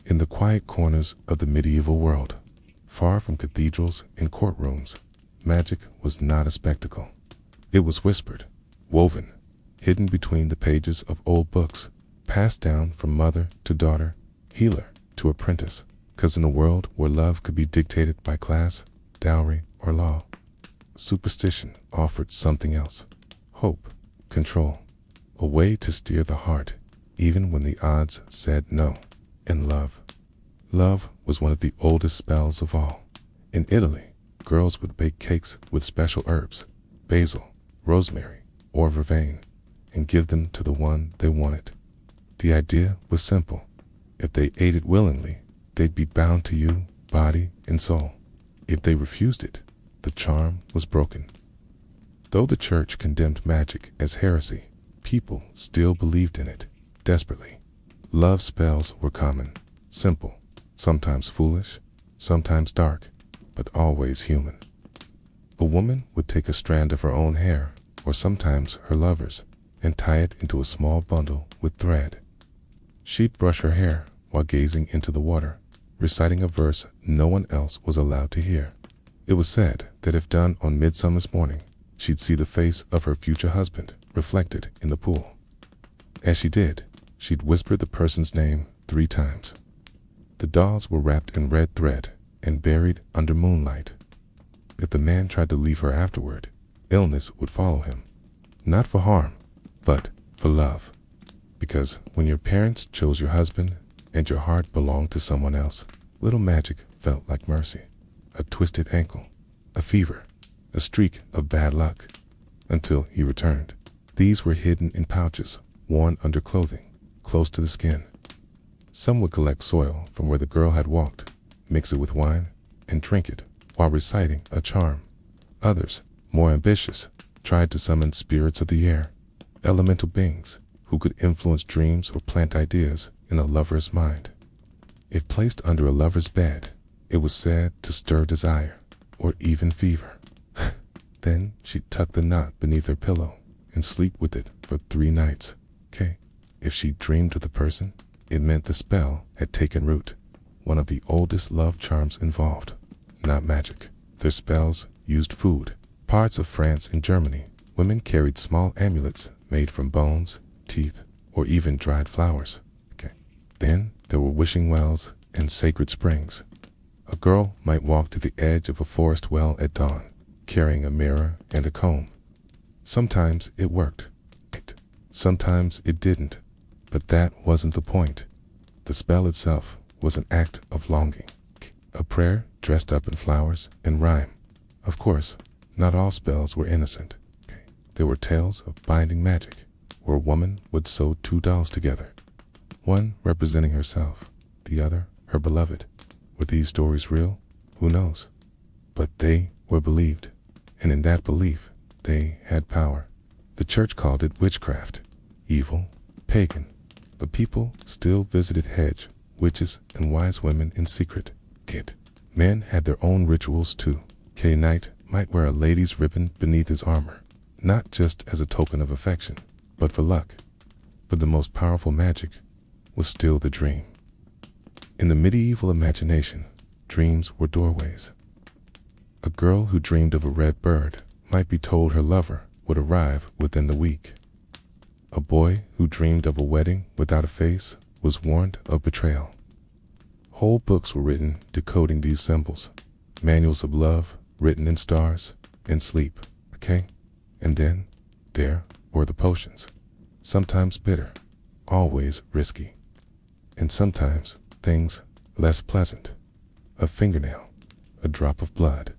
In the quiet corners of the medieval world, far from cathedrals and courtrooms, magic was not a spectacle. It was whispered, woven, hidden between the pages of old books, passed down from mother to daughter, healer to apprentice. 'Cause in a world where love could be dictated by class, dowry, or law, superstition offered something else. Hope, control, a way to steer the heart even when the odds said no. And love. Love was one of the oldest spells of all. In Italy, girls would bake cakes with special herbs, basil, rosemary, or vervain, and give them to the one they wanted. The idea was simple. If they ate it willingly, they'd be bound to you, body and soul. If they refused it, the charm was broken. Though the church condemned magic as heresy, people still believed in it, desperately. Love spells were common, simple, sometimes foolish, sometimes dark, but always human. A woman would take a strand of her own hair, or sometimes her lover's, and tie it into a small bundle with thread. She'd brush her hair while gazing into the water, reciting a verse no one else was allowed to hear. It was said that if done on midsummer's morning, she'd see the face of her future husband reflected in the pool. As she did, she'd whisper the person's name 3 times. The dolls were wrapped in red thread and buried under moonlight. If the man tried to leave her afterward, illness would follow him. Not for harm, but for love. Because when your parents chose your husband and your heart belonged to someone else, little magic felt like mercy. A twisted ankle, a fever, a streak of bad luck, until he returned. These were hidden in pouches, worn under clothing, close to the skin. Some would collect soil from where the girl had walked, mix it with wine, and drink it while reciting a charm. Others, more ambitious, tried to summon spirits of the air, elemental beings who could influence dreams or plant ideas in a lover's mind. If placed under a lover's bed, it was said to stir desire, or even fever. Then she'd tuck the knot beneath her pillow and sleep with it for 3 nights. If she dreamed of the person, it meant the spell had taken root. One of the oldest love charms involved, not magic. Their spells used food. Parts of France and Germany, women carried small amulets made from bones, teeth, or even dried flowers. Then there were wishing wells and sacred springs. A girl might walk to the edge of a forest well at dawn, carrying a mirror and a comb. Sometimes it worked. Sometimes it didn't. But that wasn't the point. The spell itself was an act of longing. A prayer dressed up in flowers and rhyme. Of course, not all spells were innocent. There were tales of binding magic, where a woman would sew 2 dolls together, one representing herself, the other her beloved. Were these stories real? Who knows? But they were believed, and in that belief, they had power. The church called it witchcraft, evil, pagan, but people still visited hedge, witches, and wise women in secret. Men had their own rituals too. Knight might wear a lady's ribbon beneath his armor, not just as a token of affection, but for luck. But the most powerful magic was still the dream. In the medieval imagination, dreams were doorways. A girl who dreamed of a red bird might be told her lover would arrive within the week. A boy who dreamed of a wedding without a face was warned of betrayal. Whole books were written decoding these symbols. Manuals of love written in stars, in sleep, okay? And then there were the potions. Sometimes bitter, always risky. And sometimes things less pleasant. A fingernail, a drop of blood,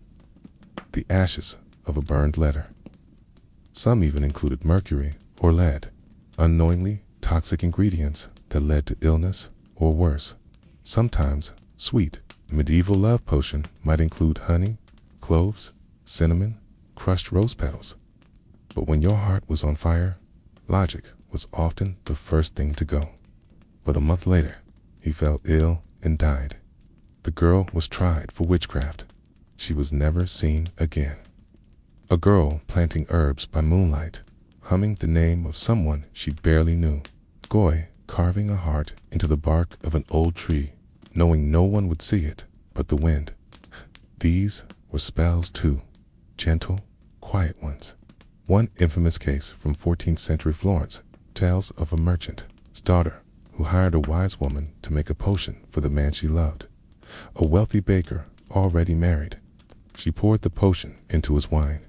the ashes of a burned letter. Some even included mercury or lead, unknowingly toxic ingredients that led to illness or worse. Sometimes sweet. Medieval love potion might include honey, cloves, cinnamon, crushed rose petals. But when your heart was on fire, logic was often the first thing to go. But a month later, he fell ill and died. The girl was tried for witchcraft. She was never seen again. A girl planting herbs by moonlight, humming the name of someone she barely knew. Goy carving a heart into the bark of an old tree, knowing no one would see it but the wind. These were spells too, gentle, quiet ones. One infamous case from 14th century Florence tells of a merchant's daughter who hired a wise woman to make a potion for the man she loved. A wealthy baker, already married. She poured the potion into his wine.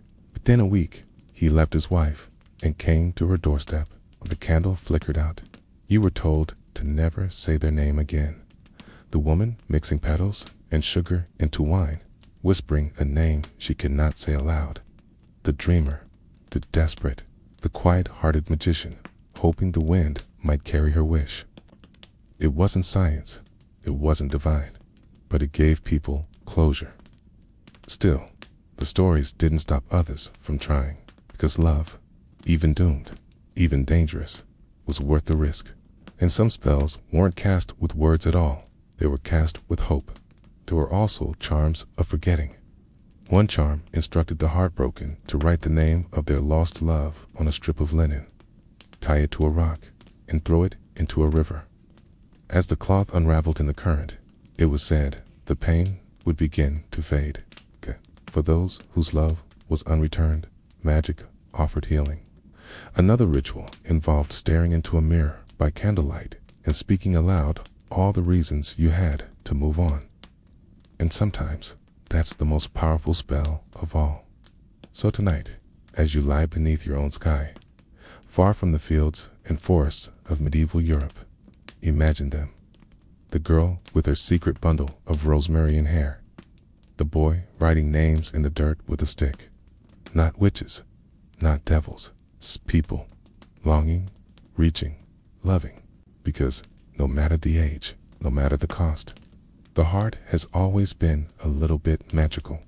Within a week, he left his wife and came to her doorstep. When the candle flickered out, you were told to never say their name again. The woman mixing petals and sugar into wine, whispering a name she could not say aloud. The dreamer, the desperate, the quiet-hearted magician, hoping the wind might carry her wish. It wasn't science, it wasn't divine, but it gave people closure. Still, the stories didn't stop others from trying, because love, even doomed, even dangerous, was worth the risk. And some spells weren't cast with words at all, they were cast with hope. There were also charms of forgetting. One charm instructed the heartbroken to write the name of their lost love on a strip of linen, tie it to a rock, and throw it into a river. As the cloth unraveled in the current, it was said the pain would begin to fade. For those whose love was unreturned, magic offered healing. Another ritual involved staring into a mirror by candlelight and speaking aloud all the reasons you had to move on. And sometimes that's the most powerful spell of all. So tonight, as you lie beneath your own sky, far from the fields and forests of medieval Europe, imagine them. The girl with her secret bundle of rosemary in hair. The boy writing names in the dirt with a stick. Not witches, not devils, people, longing, reaching, loving, because no matter the age, no matter the cost, the heart has always been a little bit magical.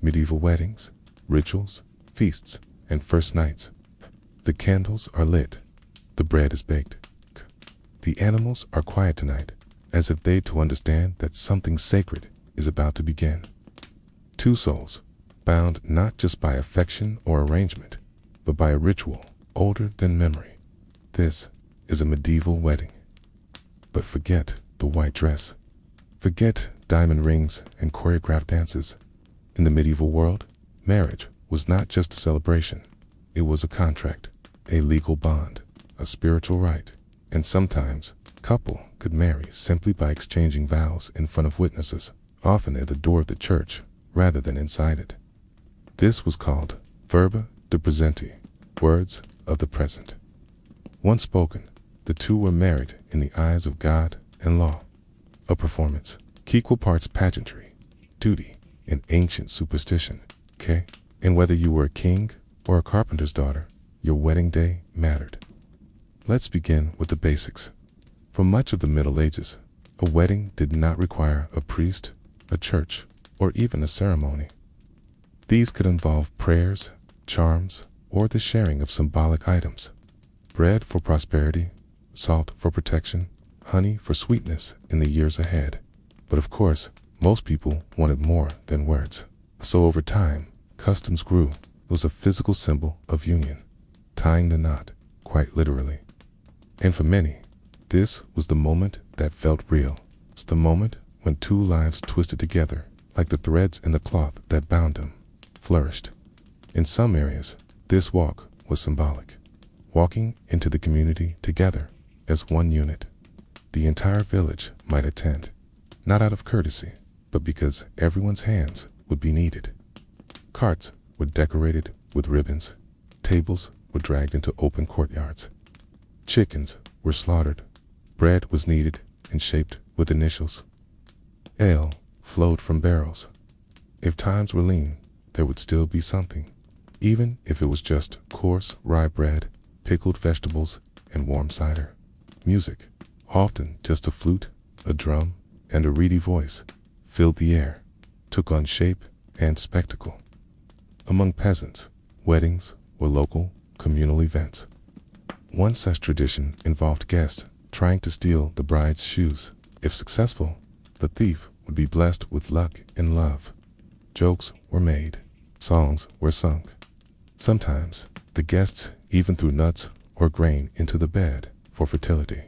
Medieval weddings, rituals, feasts, and first nights. The candles are lit, the bread is baked. The animals are quiet tonight, as if they too understand that something sacred is about to begin. Two souls, bound not just by affection or arrangement, but by a ritual older than memory. This is a medieval wedding. But forget the white dress. Forget diamond rings and choreographed dances. In the medieval world, marriage was not just a celebration. It was a contract, a legal bond, a spiritual right. And sometimes, a couple could marry simply by exchanging vows in front of witnesses, often at the door of the church rather than inside it. This was called verba de presenti, words of the present. Once spoken, the two were married in the eyes of God and law. A performance, equal parts pageantry, duty, and ancient superstition. Okay? And whether you were a king or a carpenter's daughter, your wedding day mattered. Let's begin with the basics. For much of the Middle Ages, a wedding did not require a priest, a church, or even a ceremony. These could involve prayers, charms, or the sharing of symbolic items. Bread for prosperity, salt for protection, honey for sweetness in the years ahead. But of course, most people wanted more than words. So over time, customs grew. It was a physical symbol of union, tying the knot, quite literally. And for many, this was the moment that felt real. It's the moment when two lives twisted together like the threads in the cloth that bound them, flourished. In some areas, this walk was symbolic, walking into the community together as one unit. The entire village might attend, not out of courtesy, but because everyone's hands would be needed. Carts were decorated with ribbons, tables were dragged into open courtyards, chickens were slaughtered, bread was kneaded and shaped with initials. Ale flowed from barrels. If times were lean, there would still be something, even if it was just coarse rye bread, pickled vegetables, and warm cider. Music, often just a flute, a drum, and a reedy voice, filled the air, took on shape and spectacle. Among peasants, weddings were local, communal events. One such tradition involved guests trying to steal the bride's shoes. If successful, the thief would be blessed with luck and love. Jokes were made, songs were sung. Sometimes, the guests even threw nuts or grain into the bed for fertility.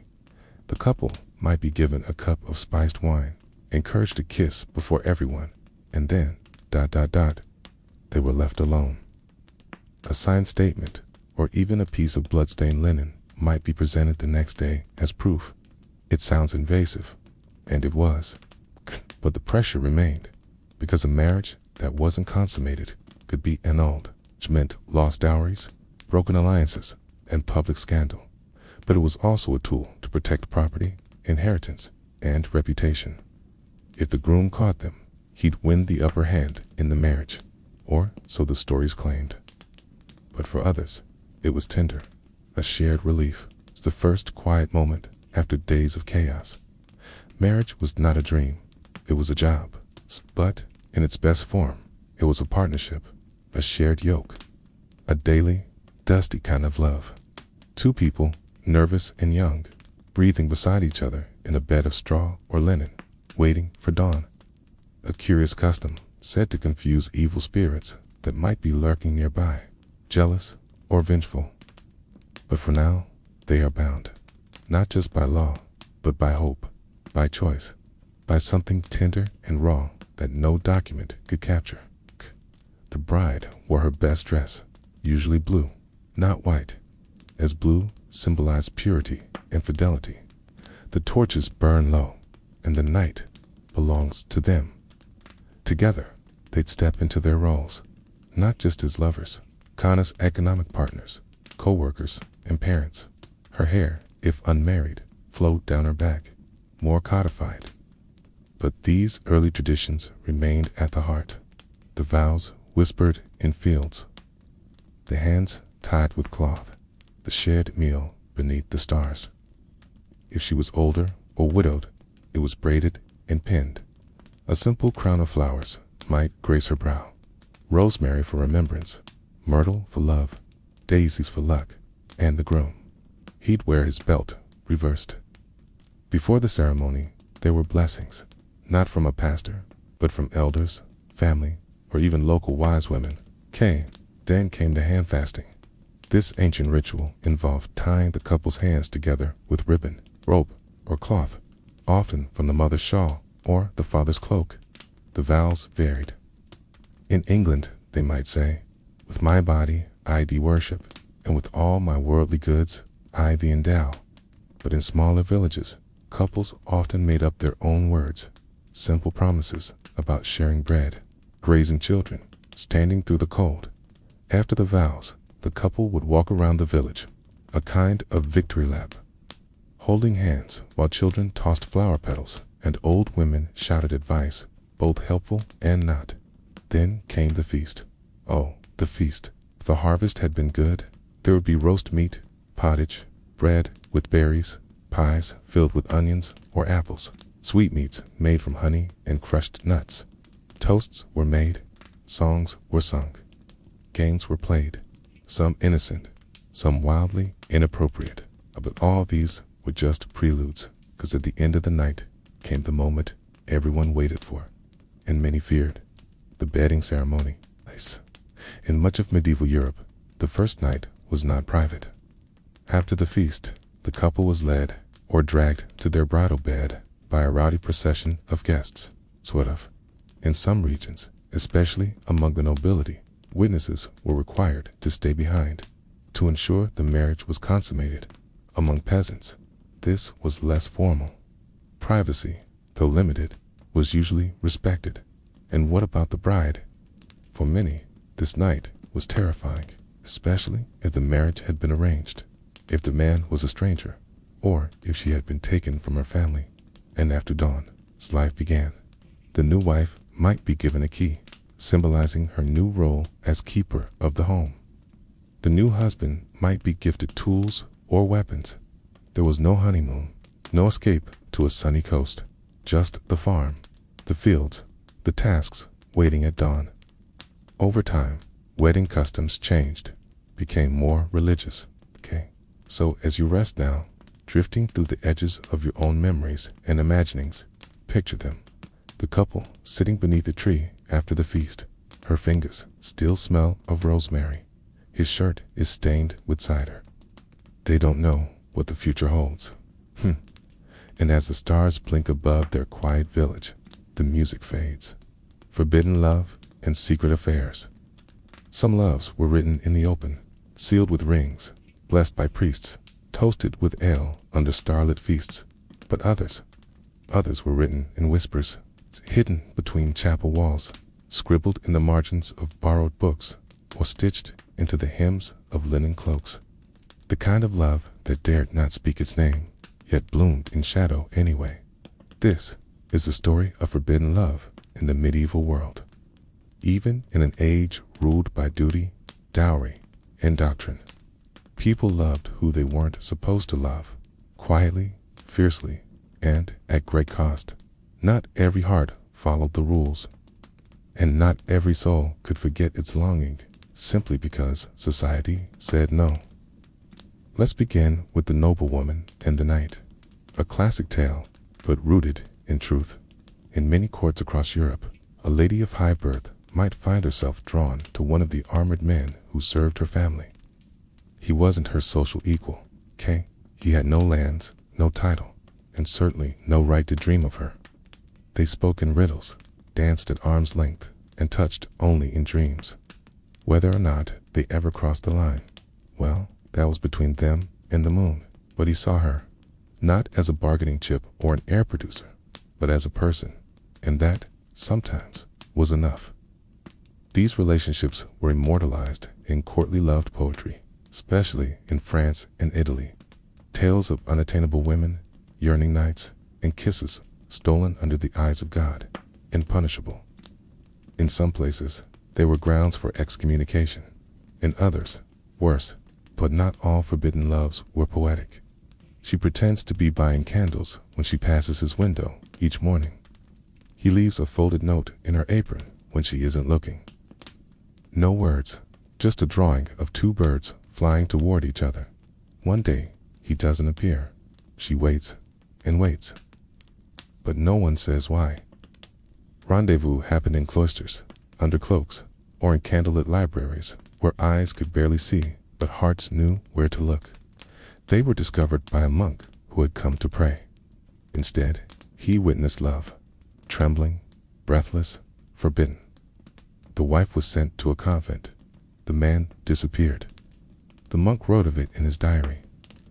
The couple might be given a cup of spiced wine, encouraged to kiss before everyone, and then, they were left alone. A signed statement, or even a piece of bloodstained linen, might be presented the next day as proof. It sounds invasive, and it was, but the pressure remained, because a marriage that wasn't consummated could be annulled, which meant lost dowries, broken alliances, and public scandal. But it was also a tool to protect property, inheritance, and reputation. If the groom caught them, he'd win the upper hand in the marriage, or so the stories claimed. But for others, it was tender, a shared relief. It's the first quiet moment after days of chaos. Marriage was not a dream, it was a job, but in its best form, it was a partnership, a shared yoke, a daily, dusty kind of love. Two people, nervous and young, breathing beside each other in a bed of straw or linen, waiting for dawn. A curious custom said to confuse evil spirits that might be lurking nearby, jealous or vengeful. But for now, they are bound, not just by law, but by hope, by choice, by something tender and raw that no document could capture. The bride wore her best dress, usually blue, not white, as blue symbolized purity and fidelity. The torches burn low, and the night belongs to them. Together, they'd step into their roles, not just as lovers, Kana's economic partners, co-workers, and parents. Her hair, if unmarried, flowed down her back, more codified. But these early traditions remained at the heart. The vows whispered in fields, the hands tied with cloth, the shared meal beneath the stars. If she was older or widowed, it was braided and pinned. A simple crown of flowers might grace her brow, rosemary for remembrance, myrtle for love, daisies for luck, and the groom, he'd wear his belt reversed. Before the ceremony, there were blessings, not from a pastor, but from elders, family, or even local wise women. Then came the hand fasting. This ancient ritual involved tying the couple's hands together with ribbon, rope, or cloth, often from the mother's shawl or the father's cloak. The vows varied. In England, they might say, "With my body I thee worship, and with all my worldly goods I thee endow." But in smaller villages, couples often made up their own words, simple promises about sharing bread, raising children, standing through the cold. After the vows, the couple would walk around the village, a kind of victory lap, holding hands while children tossed flower petals and old women shouted advice, both helpful and not. Then came the feast. Oh, the feast. If the harvest had been good, there would be roast meat, pottage, bread with berries, pies filled with onions or apples, sweetmeats made from honey and crushed nuts. Toasts were made, songs were sung, games were played, some innocent, some wildly inappropriate. But all these were just preludes, because at the end of the night came the moment everyone waited for, and many feared, the bedding ceremony. In much of medieval Europe, the first night was not private. After the feast, the couple was led or dragged to their bridal bed by a rowdy procession of guests, sort of. In some regions, especially among the nobility, witnesses were required to stay behind to ensure the marriage was consummated. Among peasants, this was less formal. Privacy, though limited, was usually respected. And what about the bride? For many, this night was terrifying, especially if the marriage had been arranged, if the man was a stranger, or if she had been taken from her family. And after dawn, life began. The new wife might be given a key, symbolizing her new role as keeper of the home. The new husband might be gifted tools or weapons. There was no honeymoon, no escape to a sunny coast, just the farm, the fields, the tasks waiting at dawn. Over time, wedding customs changed, became more religious. So as you rest now, drifting through the edges of your own memories and imaginings, picture them. The couple sitting beneath a tree after the feast. Her fingers still smell of rosemary. His shirt is stained with cider. They don't know what the future holds. And as the stars blink above their quiet village, the music fades. Forbidden love and secret affairs. Some loves were written in the open, sealed with rings, blessed by priests, toasted with ale under starlit feasts. But others were written in whispers, hidden between chapel walls, scribbled in the margins of borrowed books, or stitched into the hems of linen cloaks. The kind of love that dared not speak its name, yet bloomed in shadow anyway. This is the story of forbidden love in the medieval world. Even in an age ruled by duty, dowry, and doctrine, people loved who they weren't supposed to love, quietly, fiercely, and at great cost. Not every heart followed the rules, and not every soul could forget its longing simply because society said no. Let's begin with The Noblewoman and the Knight, a classic tale, but rooted in truth. In many courts across Europe, a lady of high birth might find herself drawn to one of the armored men who served her family. He wasn't her social equal, He had no lands, no title, and certainly no right to dream of her. They spoke in riddles, danced at arm's length, and touched only in dreams. Whether or not they ever crossed the line, well, that was between them and the moon. But he saw her, not as a bargaining chip or an air producer, but as a person, and that, sometimes, was enough. These relationships were immortalized in courtly loved poetry, especially in France and Italy. Tales of unattainable women, yearning nights, and kisses stolen under the eyes of God, impunishable. In some places, they were grounds for excommunication. In others, worse, but not all forbidden loves were poetic. She pretends to be buying candles when she passes his window each morning. He leaves a folded note in her apron when she isn't looking. No words, just a drawing of two birds flying toward each other. One day, he doesn't appear. She waits and waits. But no one says why. Rendezvous happened in cloisters, under cloaks, or in candlelit libraries, where eyes could barely see, but hearts knew where to look. They were discovered by a monk who had come to pray. Instead, he witnessed love, trembling, breathless, forbidden. The wife was sent to a convent. The man disappeared. The monk wrote of it in his diary.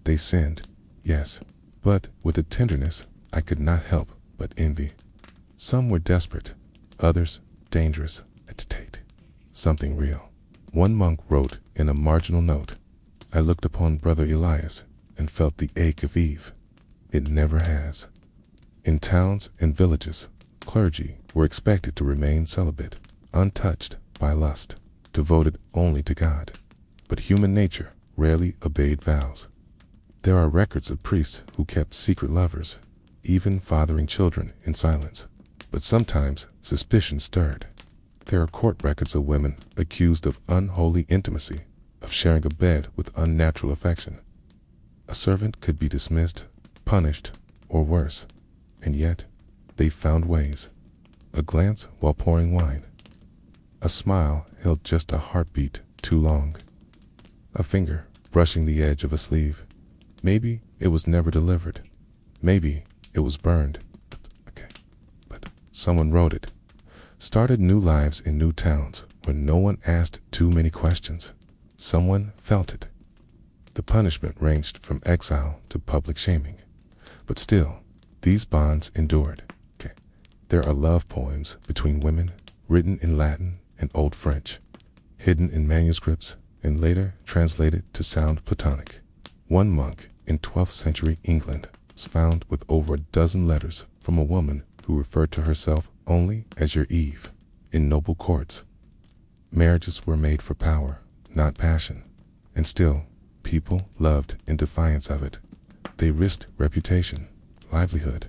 They sinned, yes, but with a tenderness I could not help but envy. Some were desperate, others dangerous, something real. One monk wrote in a marginal note, I looked upon Brother Elias and felt the ache of Eve. It never has. In towns and villages, clergy were expected to remain celibate, untouched by lust, devoted only to God. But human nature rarely obeyed vows. There are records of priests who kept secret lovers, even fathering children in silence. But sometimes suspicion stirred. There are court records of women accused of unholy intimacy, of sharing a bed with unnatural affection. A servant could be dismissed, punished, or worse, and yet they found ways. A glance while pouring wine. A smile held just a heartbeat too long. A finger brushing the edge of a sleeve. Maybe it was never delivered. Maybe it was burned. But someone wrote it. started new lives in new towns where no one asked too many questions. Someone felt it. The punishment ranged from exile to public shaming. But still, these bonds endured. Okay. There are love poems between women, written in Latin and Old French, hidden in manuscripts and later translated to sound platonic. One monk in 12th century England was found with over a dozen letters from a woman who referred to herself only as your Eve. In noble courts, marriages were made for power, not passion. And still, people loved in defiance of it. They risked reputation, livelihood,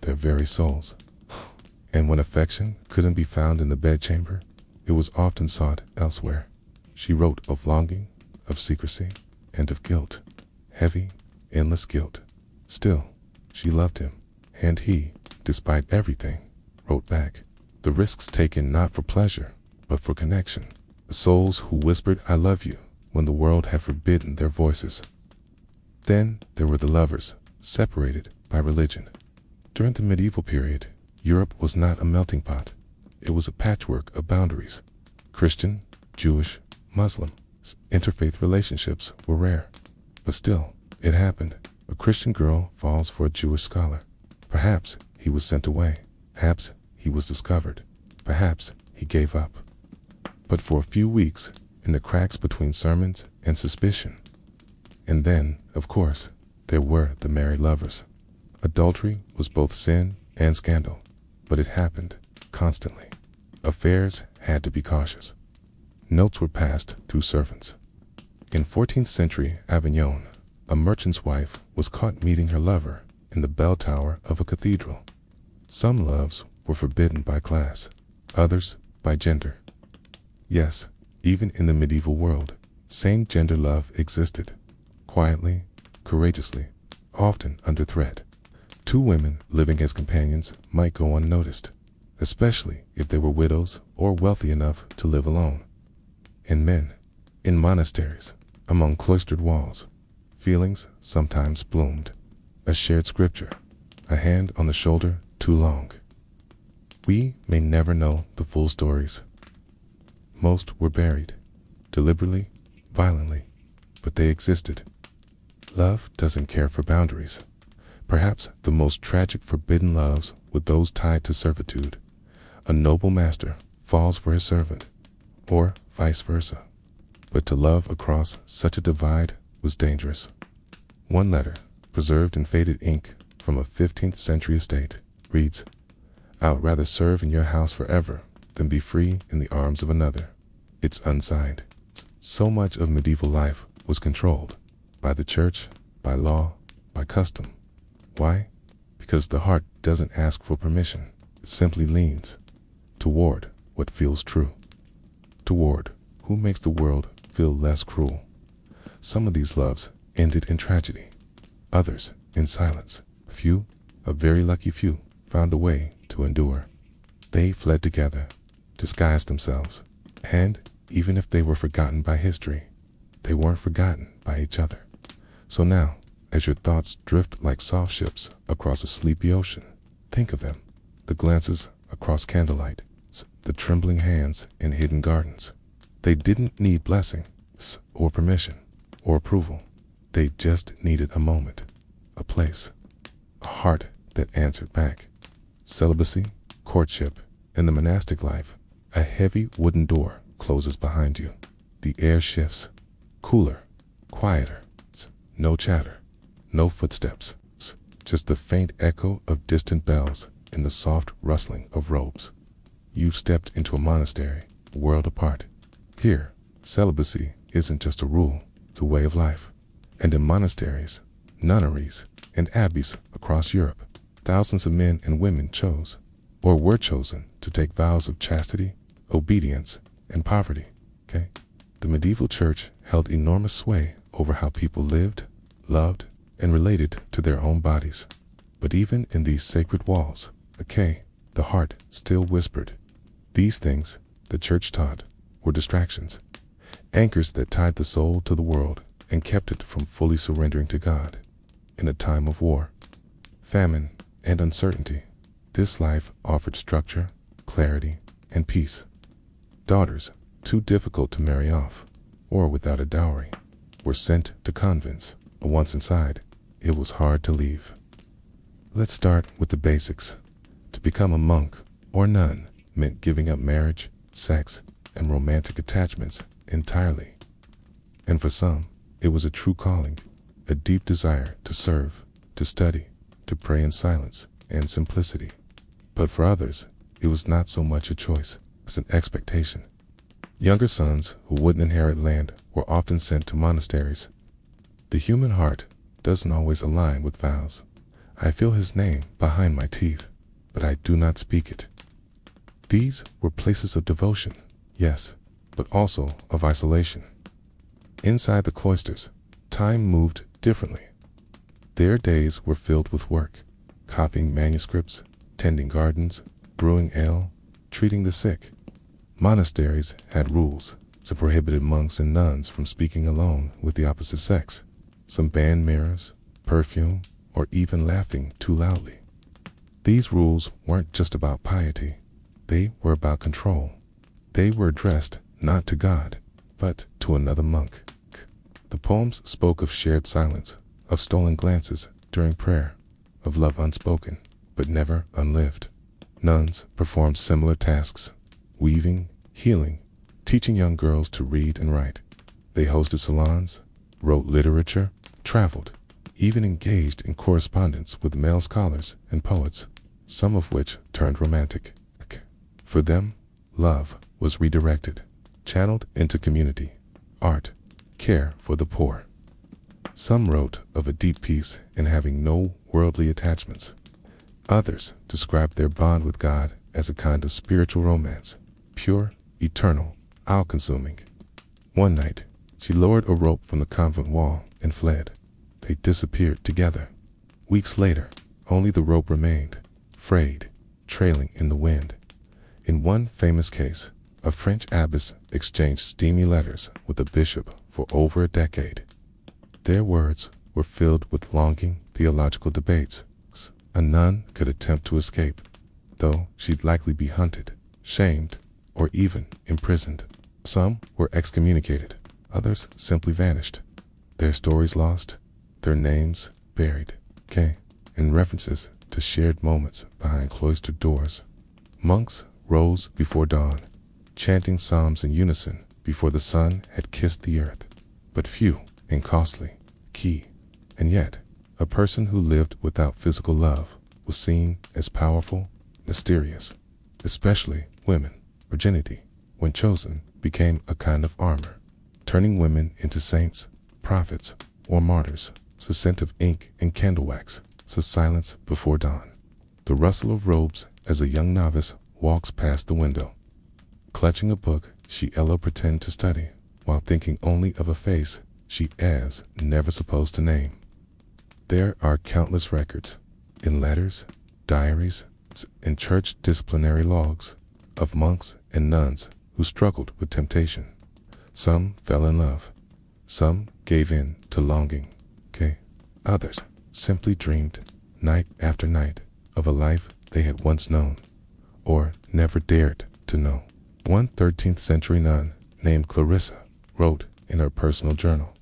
their very souls. And when affection couldn't be found in the bedchamber, it was often sought elsewhere. She wrote of longing, of secrecy, and of guilt. Heavy, endless guilt. Still, she loved him, and he, despite everything, wrote back. The risks taken not for pleasure, but for connection. The souls who whispered "I love you" when the world had forbidden their voices. Then there were the lovers, separated by religion. During the medieval period, Europe was not a melting pot. It was a patchwork of boundaries. Christian, Jewish, Muslim, interfaith relationships were rare. But still, it happened. A Christian girl falls for a Jewish scholar. Perhaps he was sent away. Perhaps he was discovered. Perhaps he gave up. But for a few weeks, in the cracks between sermons and suspicion. And then, of course, there were the married lovers. Adultery was both sin and scandal, but it happened constantly. Affairs had to be cautious. Notes were passed through servants. In 14th century Avignon, a merchant's wife was caught meeting her lover in the bell tower of a cathedral. Some loves were forbidden by class, others by gender. Yes, even in the medieval world, same-gender love existed, quietly, courageously, often under threat. Two women living as companions might go unnoticed, especially if they were widows or wealthy enough to live alone. And men, in monasteries, among cloistered walls, feelings sometimes bloomed. A shared scripture, a hand on the shoulder too long. We may never know the full stories. Most were buried, deliberately, violently, but they existed. Love doesn't care for boundaries. Perhaps the most tragic forbidden loves were those tied to servitude. A noble master falls for his servant, or vice versa. But to love across such a divide was dangerous. One letter, preserved in faded ink from a 15th century estate, reads, "I would rather serve in your house forever than be free in the arms of another." It's unsigned. So much of medieval life was controlled by the church, by law, by custom. Why? Because the heart doesn't ask for permission. It simply leans toward what feels true, toward who makes the world feel less cruel. Some of these loves ended in tragedy, others in silence. Few, a very lucky few, found a way to endure. They fled together, disguised themselves, and even if they were forgotten by history, they weren't forgotten by each other. So now, as your thoughts drift like soft ships across a sleepy ocean, think of them, the glances across candlelight, the trembling hands in hidden gardens. They didn't need blessings or permission or approval. They just needed a moment, a place, a heart that answered back. Celibacy, courtship, and the monastic life, a heavy wooden door closes behind you. The air shifts, cooler, quieter, no chatter, no footsteps, just the faint echo of distant bells and the soft rustling of robes. You've stepped into a monastery, a world apart. Here, celibacy isn't just a rule, it's a way of life. And in monasteries, nunneries, and abbeys across Europe, thousands of men and women chose, or were chosen, to take vows of chastity, obedience, and poverty. Okay? The medieval church held enormous sway over how people lived, loved, and related to their own bodies. But even in these sacred walls, the heart still whispered. These things, the church taught, were distractions, anchors that tied the soul to the world and kept it from fully surrendering to God. In a time of war, famine, and uncertainty, this life offered structure, clarity, and peace. Daughters, too difficult to marry off, or without a dowry, were sent to convents, but once inside, it was hard to leave. Let's start with the basics. To become a monk or nun meant giving up marriage, sex, and romantic attachments entirely. And for some, it was a true calling, a deep desire to serve, to study, to pray in silence and simplicity. But for others, it was not so much a choice as an expectation. Younger sons who wouldn't inherit land were often sent to monasteries. The human heart doesn't always align with vows. I feel his name behind my teeth, but I do not speak it. These were places of devotion, yes, but also of isolation. Inside the cloisters, time moved differently. Their days were filled with work, copying manuscripts, tending gardens, brewing ale, treating the sick. Monasteries had rules that prohibited monks and nuns from speaking alone with the opposite sex. Some banned mirrors, perfume, or even laughing too loudly. These rules weren't just about piety. They were about control. They were addressed not to God, but to another monk. The poems spoke of shared silence, of stolen glances during prayer, of love unspoken, but never unlived. Nuns performed similar tasks, weaving, healing, teaching young girls to read and write. They hosted salons, wrote literature, traveled, even engaged in correspondence with male scholars and poets, some of which turned romantic. For them, love was redirected, channeled into community, art, care for the poor. Some wrote of a deep peace in having no worldly attachments. Others described their bond with God as a kind of spiritual romance, pure, eternal, all-consuming. One night, she lowered a rope from the convent wall and fled. They disappeared together. Weeks later, only the rope remained, frayed, trailing in the wind. In one famous case, a French abbess exchanged steamy letters with a bishop for over a decade. Their words were filled with longing theological debates. A nun could attempt to escape, though she'd likely be hunted, shamed, or even imprisoned. Some were excommunicated, others simply vanished. Their stories lost, their names buried, and references to shared moments behind cloistered doors. Monks rose before dawn, chanting psalms in unison before the sun had kissed the earth. But few and costly, and yet, a person who lived without physical love was seen as powerful, mysterious, especially women. Virginity, when chosen, became a kind of armor, turning women into saints, prophets, or martyrs. The scent of ink and candle wax, the silence before dawn, the rustle of robes as a young novice walks past the window. Clutching a book, she will pretend to study, while thinking only of a face she is never supposed to name. There are countless records, in letters, diaries, and church disciplinary logs, of monks and nuns who struggled with temptation. Some fell in love. Some gave in to longing. Others simply dreamed, night after night, of a life they had once known, or never dared to know. One 13th century nun named Clarissa wrote in her personal journal,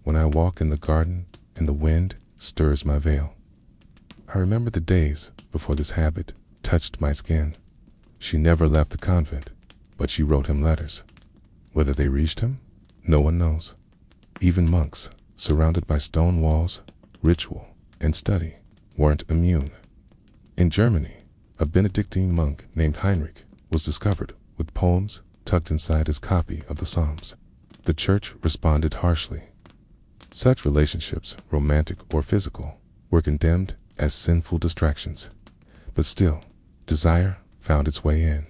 "When I walk in the garden and the wind stirs my veil, I remember the days before this habit touched my skin." She never left the convent, but she wrote him letters. Whether they reached him, no one knows. Even monks, surrounded by stone walls, ritual, and study, weren't immune. In Germany, a Benedictine monk named Heinrich was discovered with poems tucked inside his copy of the Psalms. The church responded harshly. Such relationships, romantic or physical, were condemned as sinful distractions. But still, desire found its way in.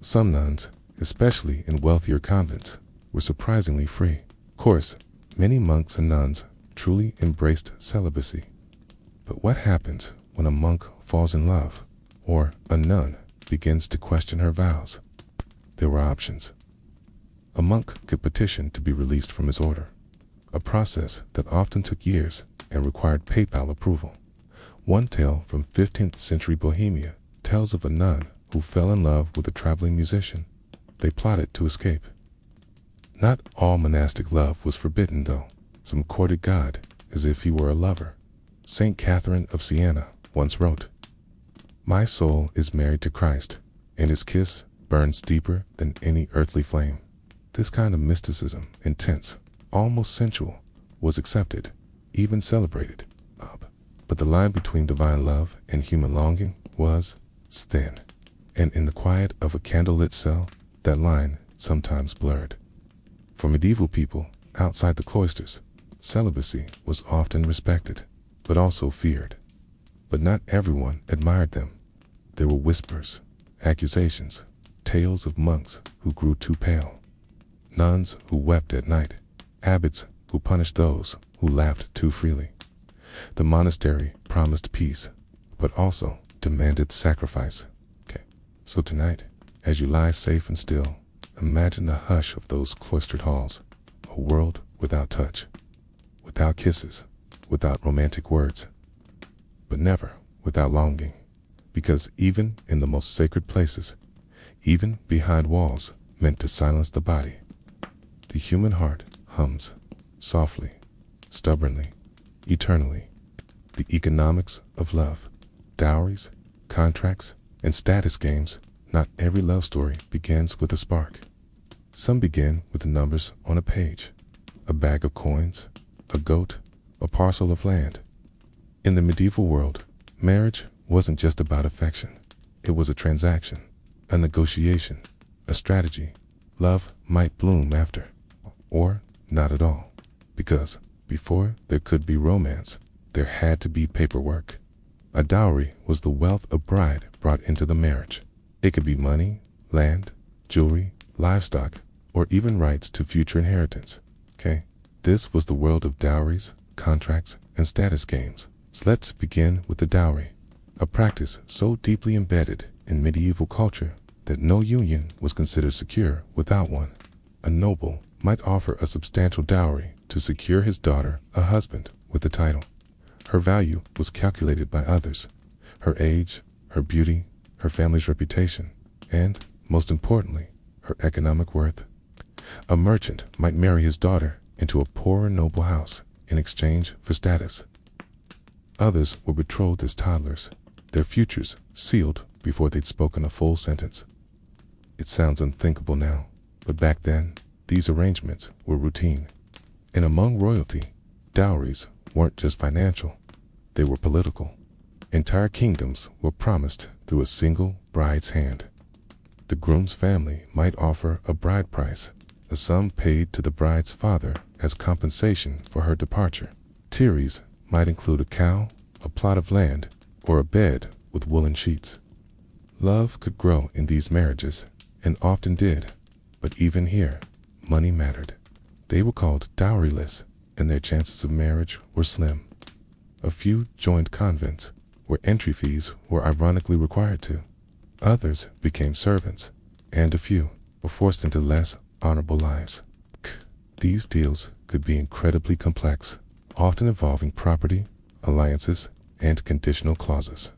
Some nuns, especially in wealthier convents, were surprisingly free. Of course, many monks and nuns truly embraced celibacy. But what happens when a monk falls in love, or a nun begins to question her vows? There were options. A monk could petition to be released from his order, a process that often took years and required papal approval. One tale from 15th century Bohemia tells of a nun who fell in love with a traveling musician. They plotted to escape. Not all monastic love was forbidden, though. Some courted God as if he were a lover. Saint Catherine of Siena once wrote, "My soul is married to Christ, and his kiss burns deeper than any earthly flame." This kind of mysticism, intense, almost sensual, was accepted, even celebrated. But the line between divine love and human longing was thin, and in the quiet of a candlelit cell, that line sometimes blurred. For medieval people outside the cloisters, celibacy was often respected, but also feared. But not everyone admired them. There were whispers, accusations, tales of monks who grew too pale, nuns who wept at night, abbots who punished those who laughed too freely. The monastery promised peace, but also demanded sacrifice. So tonight, as you lie safe and still, imagine the hush of those cloistered halls, a world without touch, without kisses, without romantic words, but never without longing. Because even in the most sacred places, even behind walls meant to silence the body, the human heart hums, softly, stubbornly, eternally. The economics of love, dowries, contracts, and status games. Not every love story begins with a spark. Some begin with the numbers on a page, a bag of coins, a goat, a parcel of land. In the medieval world, marriage wasn't just about affection. It was a transaction, a negotiation, a strategy. Love might bloom after, or not at all, because before there could be romance, there had to be paperwork. A dowry was the wealth a bride brought into the marriage. It could be money, land, jewelry, livestock, or even rights to future inheritance. This was the world of dowries, contracts, and status games. So let's begin with the dowry, a practice so deeply embedded in medieval culture that no union was considered secure without one. A noble might offer a substantial dowry to secure his daughter a husband with a title. Her value was calculated by others, her age, her beauty, her family's reputation, and, most importantly, her economic worth. A merchant might marry his daughter into a poorer noble house in exchange for status. Others were betrothed as toddlers, their futures sealed before they'd spoken a full sentence. It sounds unthinkable now, but back then, these arrangements were routine. And among royalty, dowries weren't just financial, they were political. Entire kingdoms were promised through a single bride's hand. The groom's family might offer a bride price, a sum paid to the bride's father as compensation for her departure. Dowries might include a cow, a plot of land, or a bed with woolen sheets. Love could grow in these marriages, and often did, but even here, money mattered. They were called dowryless, and their chances of marriage were slim. A few joined convents, where entry fees were ironically required to. Others became servants, and a few were forced into less honorable lives. These deals could be incredibly complex, often involving property, alliances, and conditional clauses.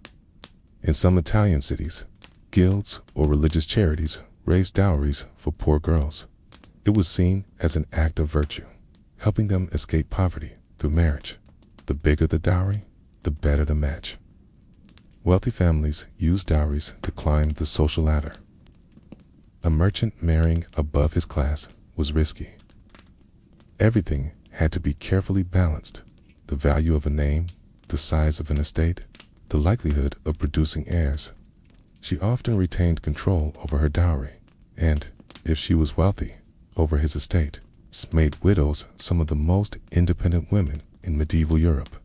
In some Italian cities, guilds or religious charities raised dowries for poor girls. It was seen as an act of virtue, helping them escape poverty through marriage. The bigger the dowry, the better the match. Wealthy families used dowries to climb the social ladder. A merchant marrying above his class was risky. Everything had to be carefully balanced: the value of a name, the size of an estate, the likelihood of producing heirs. She often retained control over her dowry, and, if she was wealthy, over his estate. This made widows some of the most independent women in medieval Europe.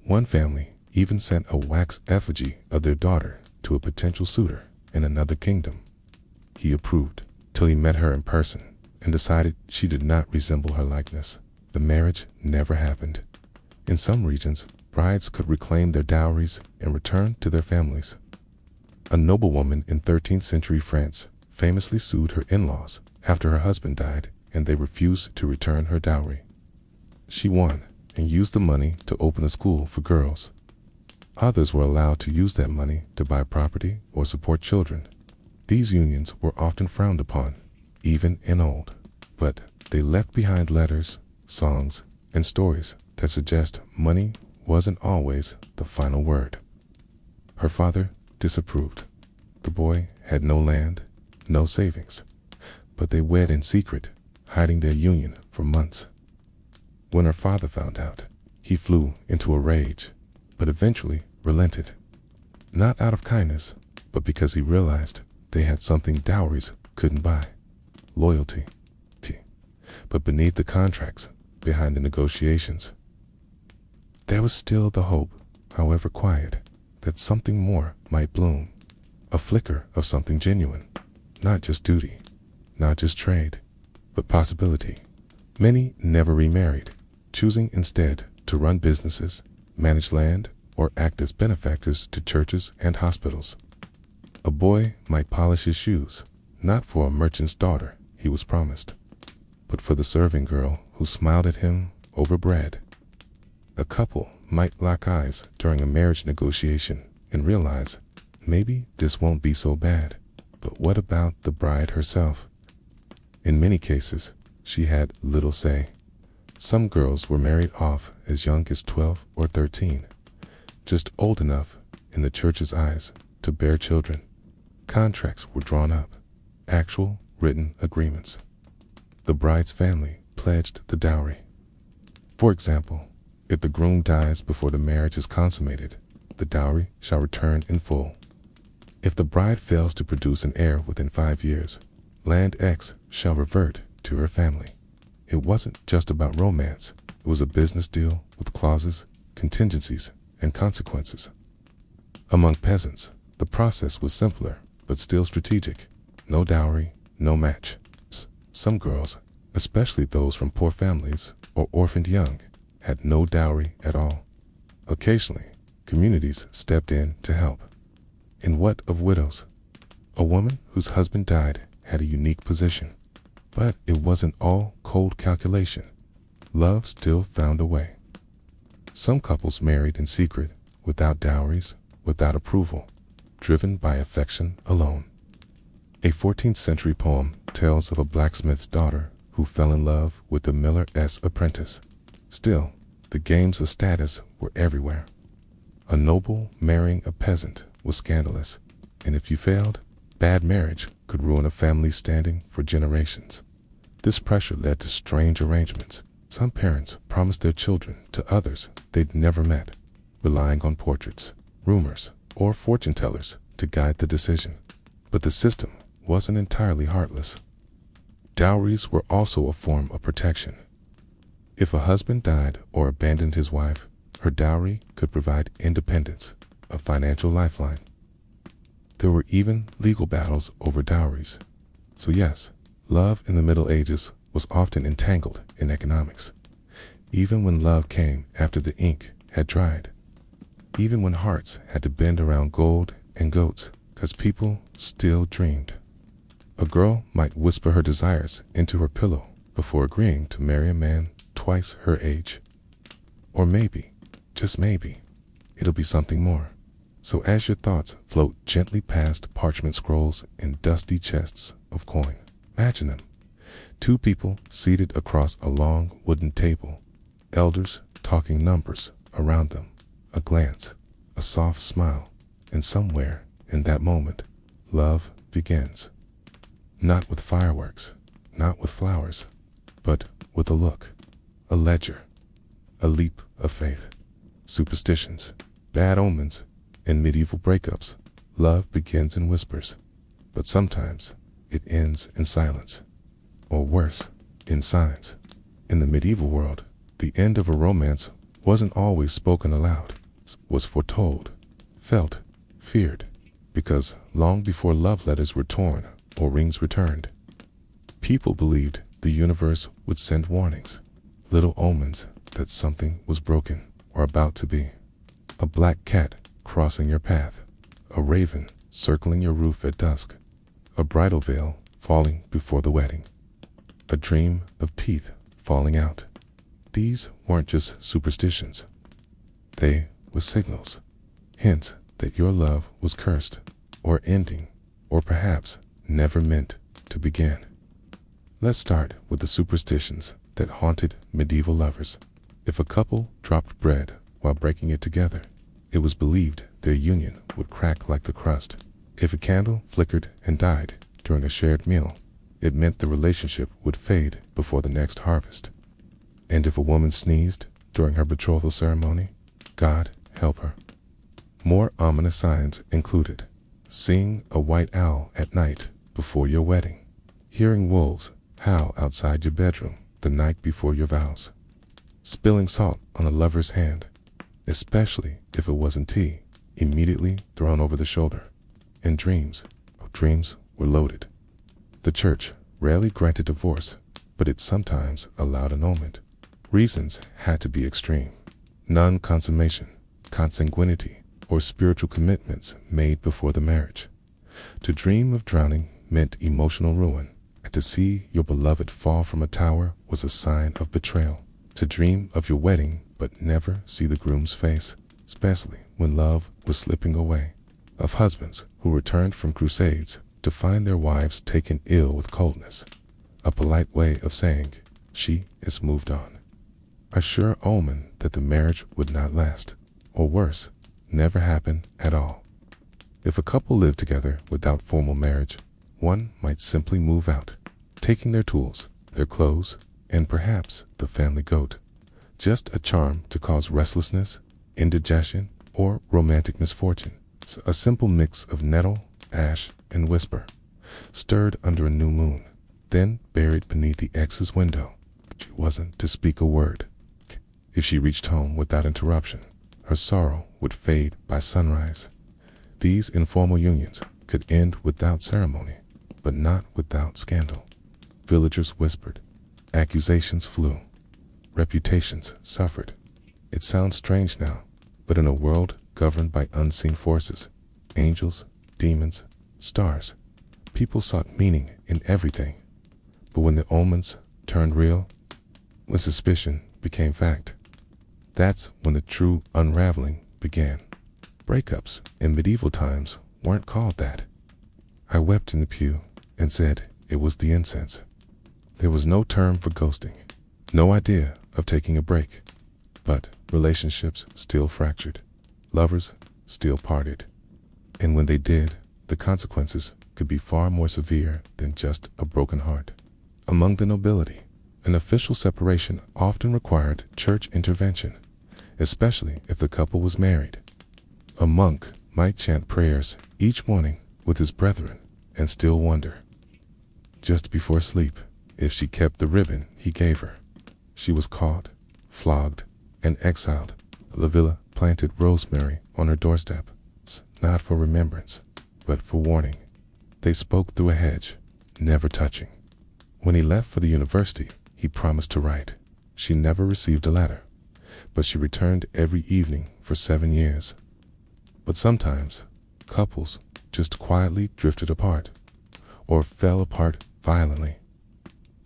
One family even sent a wax effigy of their daughter to a potential suitor in another kingdom. He approved till he met her in person and decided she did not resemble her likeness. The marriage never happened. In some regions, brides could reclaim their dowries and return to their families. A noblewoman in 13th century France famously sued her in-laws after her husband died and they refused to return her dowry. She won and used the money to open a school for girls. Others were allowed to use that money to buy property or support children. These unions were often frowned upon, even in old, but they left behind letters, songs, and stories that suggest money wasn't always the final word. Her father disapproved. The boy had no land, no savings, but they wed in secret, hiding their union for months. When her father found out, he flew into a rage, but eventually relented. Not out of kindness, but because he realized they had something dowries couldn't buy: loyalty. But beneath the contracts, behind the negotiations, there was still the hope, however quiet, that something more might bloom. A flicker of something genuine. Not just duty, not just trade, but possibility. Many never remarried, choosing instead to run businesses, manage land, or act as benefactors to churches and hospitals. A boy might polish his shoes, not for a merchant's daughter he was promised, but for the serving girl who smiled at him over bread. A couple might lock eyes during a marriage negotiation and realize, maybe this won't be so bad, but what about the bride herself? In many cases, she had little say. Some girls were married off as young as 12 or 13, just old enough in the church's eyes to bear children. Contracts were drawn up, actual written agreements. The bride's family pledged the dowry. For example, if the groom dies before the marriage is consummated, the dowry shall return in full. If the bride fails to produce an heir within 5 years, land X shall revert to her family. It wasn't just about romance, it was a business deal with clauses, contingencies, and consequences. Among peasants, the process was simpler, but still strategic. No dowry, no match. Some girls, especially those from poor families or orphaned young, had no dowry at all. Occasionally, communities stepped in to help. And what of widows? A woman whose husband died had a unique position. But it wasn't all cold calculation. Love still found a way. Some couples married in secret, without dowries, without approval, driven by affection alone. A 14th century poem tells of a blacksmith's daughter who fell in love with the miller's apprentice. Still, the games of status were everywhere. A noble marrying a peasant was scandalous, and if you failed, bad marriage could ruin a family's standing for generations. This pressure led to strange arrangements. Some parents promised their children to others they'd never met, relying on portraits, rumors, or fortune tellers to guide the decision. But the system wasn't entirely heartless. Dowries were also a form of protection. If a husband died or abandoned his wife, her dowry could provide independence, a financial lifeline. There were even legal battles over dowries. So yes, love in the Middle Ages was often entangled in economics. Even when love came after the ink had dried. Even when hearts had to bend around gold and goats, 'cause people still dreamed. A girl might whisper her desires into her pillow before agreeing to marry a man twice her age. Or maybe, just maybe, it'll be something more. So as your thoughts float gently past parchment scrolls and dusty chests of coin, imagine them. Two people seated across a long wooden table, elders talking numbers around them, a glance, a soft smile, and somewhere in that moment, love begins. Not with fireworks, not with flowers, but with a look, a ledger, a leap of faith. Superstitions, bad omens, and medieval breakups. Love begins in whispers, but sometimes it ends in silence, or worse, in signs. In the medieval world, the end of a romance wasn't always spoken aloud, was foretold, felt, feared, because long before love letters were torn or rings returned, people believed the universe would send warnings, little omens that something was broken or about to be. A black cat crossing your path, a raven circling your roof at dusk, a bridal veil falling before the wedding, a dream of teeth falling out. These weren't just superstitions. They were signals, hints that your love was cursed or ending, or perhaps never meant to begin. Let's start with the superstitions that haunted medieval lovers. If a couple dropped bread while breaking it together, it was believed their union would crack like the crust. If a candle flickered and died during a shared meal, it meant the relationship would fade before the next harvest. And if a woman sneezed during her betrothal ceremony, God help her. More ominous signs included seeing a white owl at night before your wedding, hearing wolves howl outside your bedroom the night before your vows, spilling salt on a lover's hand, especially if it wasn't tea, immediately thrown over the shoulder. And dreams were loaded. The church rarely granted divorce, but it sometimes allowed annulment. Reasons had to be extreme: non-consummation, consanguinity, or spiritual commitments made before the marriage. To dream of drowning meant emotional ruin, and to see your beloved fall from a tower was a sign of betrayal. To dream of your wedding but never see the groom's face, especially when love was slipping away. Of husbands who returned from crusades to find their wives taken ill with coldness, a polite way of saying, "She is moved on." A sure omen that the marriage would not last, or worse, never happen at all. If a couple lived together without formal marriage, one might simply move out, taking their tools, their clothes, and perhaps the family goat. Just a charm to cause restlessness, indigestion, or romantic misfortune. A simple mix of nettle, ash, and whisper, stirred under a new moon, then buried beneath the ex's window. She wasn't to speak a word. If she reached home without interruption, her sorrow would fade by sunrise. These informal unions could end without ceremony, but not without scandal. Villagers whispered, accusations flew, reputations suffered. It sounds strange now, but in a world governed by unseen forces, angels, demons, stars, people sought meaning in everything. But when the omens turned real, when suspicion became fact, that's when the true unraveling began. Breakups in medieval times weren't called that. I wept in the pew and said it was the incense. There was no term for ghosting, no idea of taking a break, but relationships still fractured. Lovers still parted, and when they did, the consequences could be far more severe than just a broken heart. Among the nobility, an official separation often required church intervention, especially if the couple was married. A monk might chant prayers each morning with his brethren and still wonder, just before sleep, if she kept the ribbon he gave her. She was caught, flogged, and exiled. La Villa planted rosemary on her doorstep, not for remembrance, but for warning. They spoke through a hedge, never touching. When he left for the university, he promised to write. She never received a letter, but she returned every evening for 7 years. But sometimes, couples just quietly drifted apart, or fell apart violently.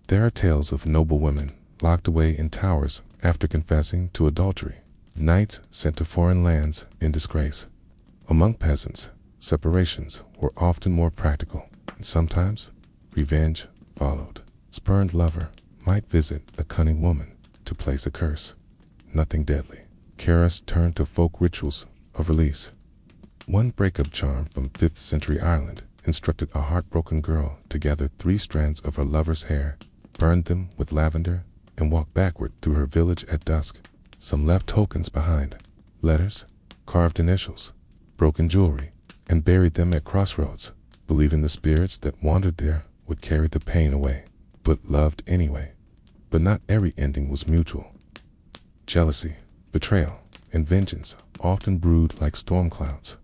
There are tales of noble women locked away in towers after confessing to adultery, knights sent to foreign lands in disgrace. Among peasants, separations were often more practical, and sometimes revenge followed. Spurned lover might visit a cunning woman to place a curse. Nothing deadly. Caras turned to folk rituals of release. One breakup charm from 5th century Ireland instructed a heartbroken girl to gather 3 strands of her lover's hair, burned them with lavender, and walk backward through her village at dusk. Some left tokens behind, letters, carved initials, broken jewelry, and buried them at crossroads, believing the spirits that wandered there would carry the pain away, but loved anyway. But not every ending was mutual. Jealousy, betrayal, and vengeance often brewed like storm clouds.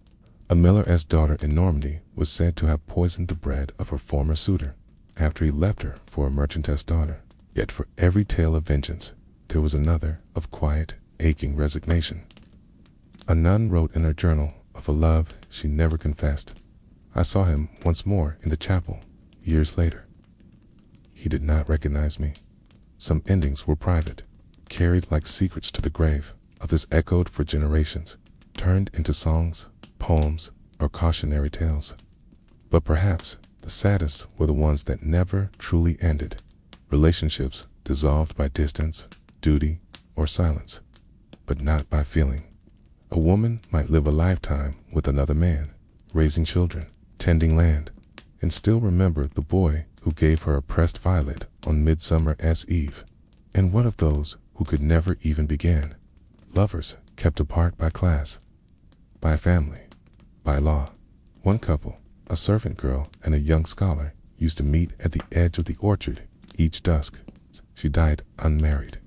A miller's daughter in Normandy was said to have poisoned the bread of her former suitor after he left her for a merchantess daughter. Yet for every tale of vengeance, there was another of quiet, aching resignation. A nun wrote in her journal of a love she never confessed. I saw him once more in the chapel, years later. He did not recognize me. Some endings were private, carried like secrets to the grave. Others echoed for generations, turned into songs, poems, or cautionary tales. But perhaps the saddest were the ones that never truly ended. Relationships dissolved by distance, duty, or silence, but not by feeling. A woman might live a lifetime with another man, raising children, tending land, and still remember the boy who gave her a pressed violet on Midsummer's Eve. And what of those who could never even begin? Lovers kept apart by class, by family, by law. One couple, a servant girl and a young scholar, used to meet at the edge of the orchard each dusk. She died unmarried.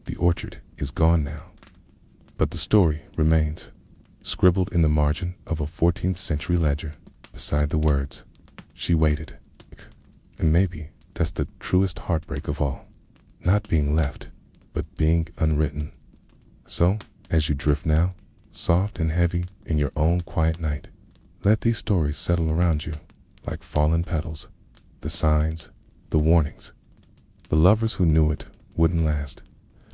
The orchard is gone now. But the story remains, scribbled in the margin of a 14th century ledger, beside the words, "She waited." And maybe that's the truest heartbreak of all. Not being left, but being unwritten. So, as you drift now, soft and heavy in your own quiet night, let these stories settle around you like fallen petals. The signs, the warnings. The lovers who knew it wouldn't last.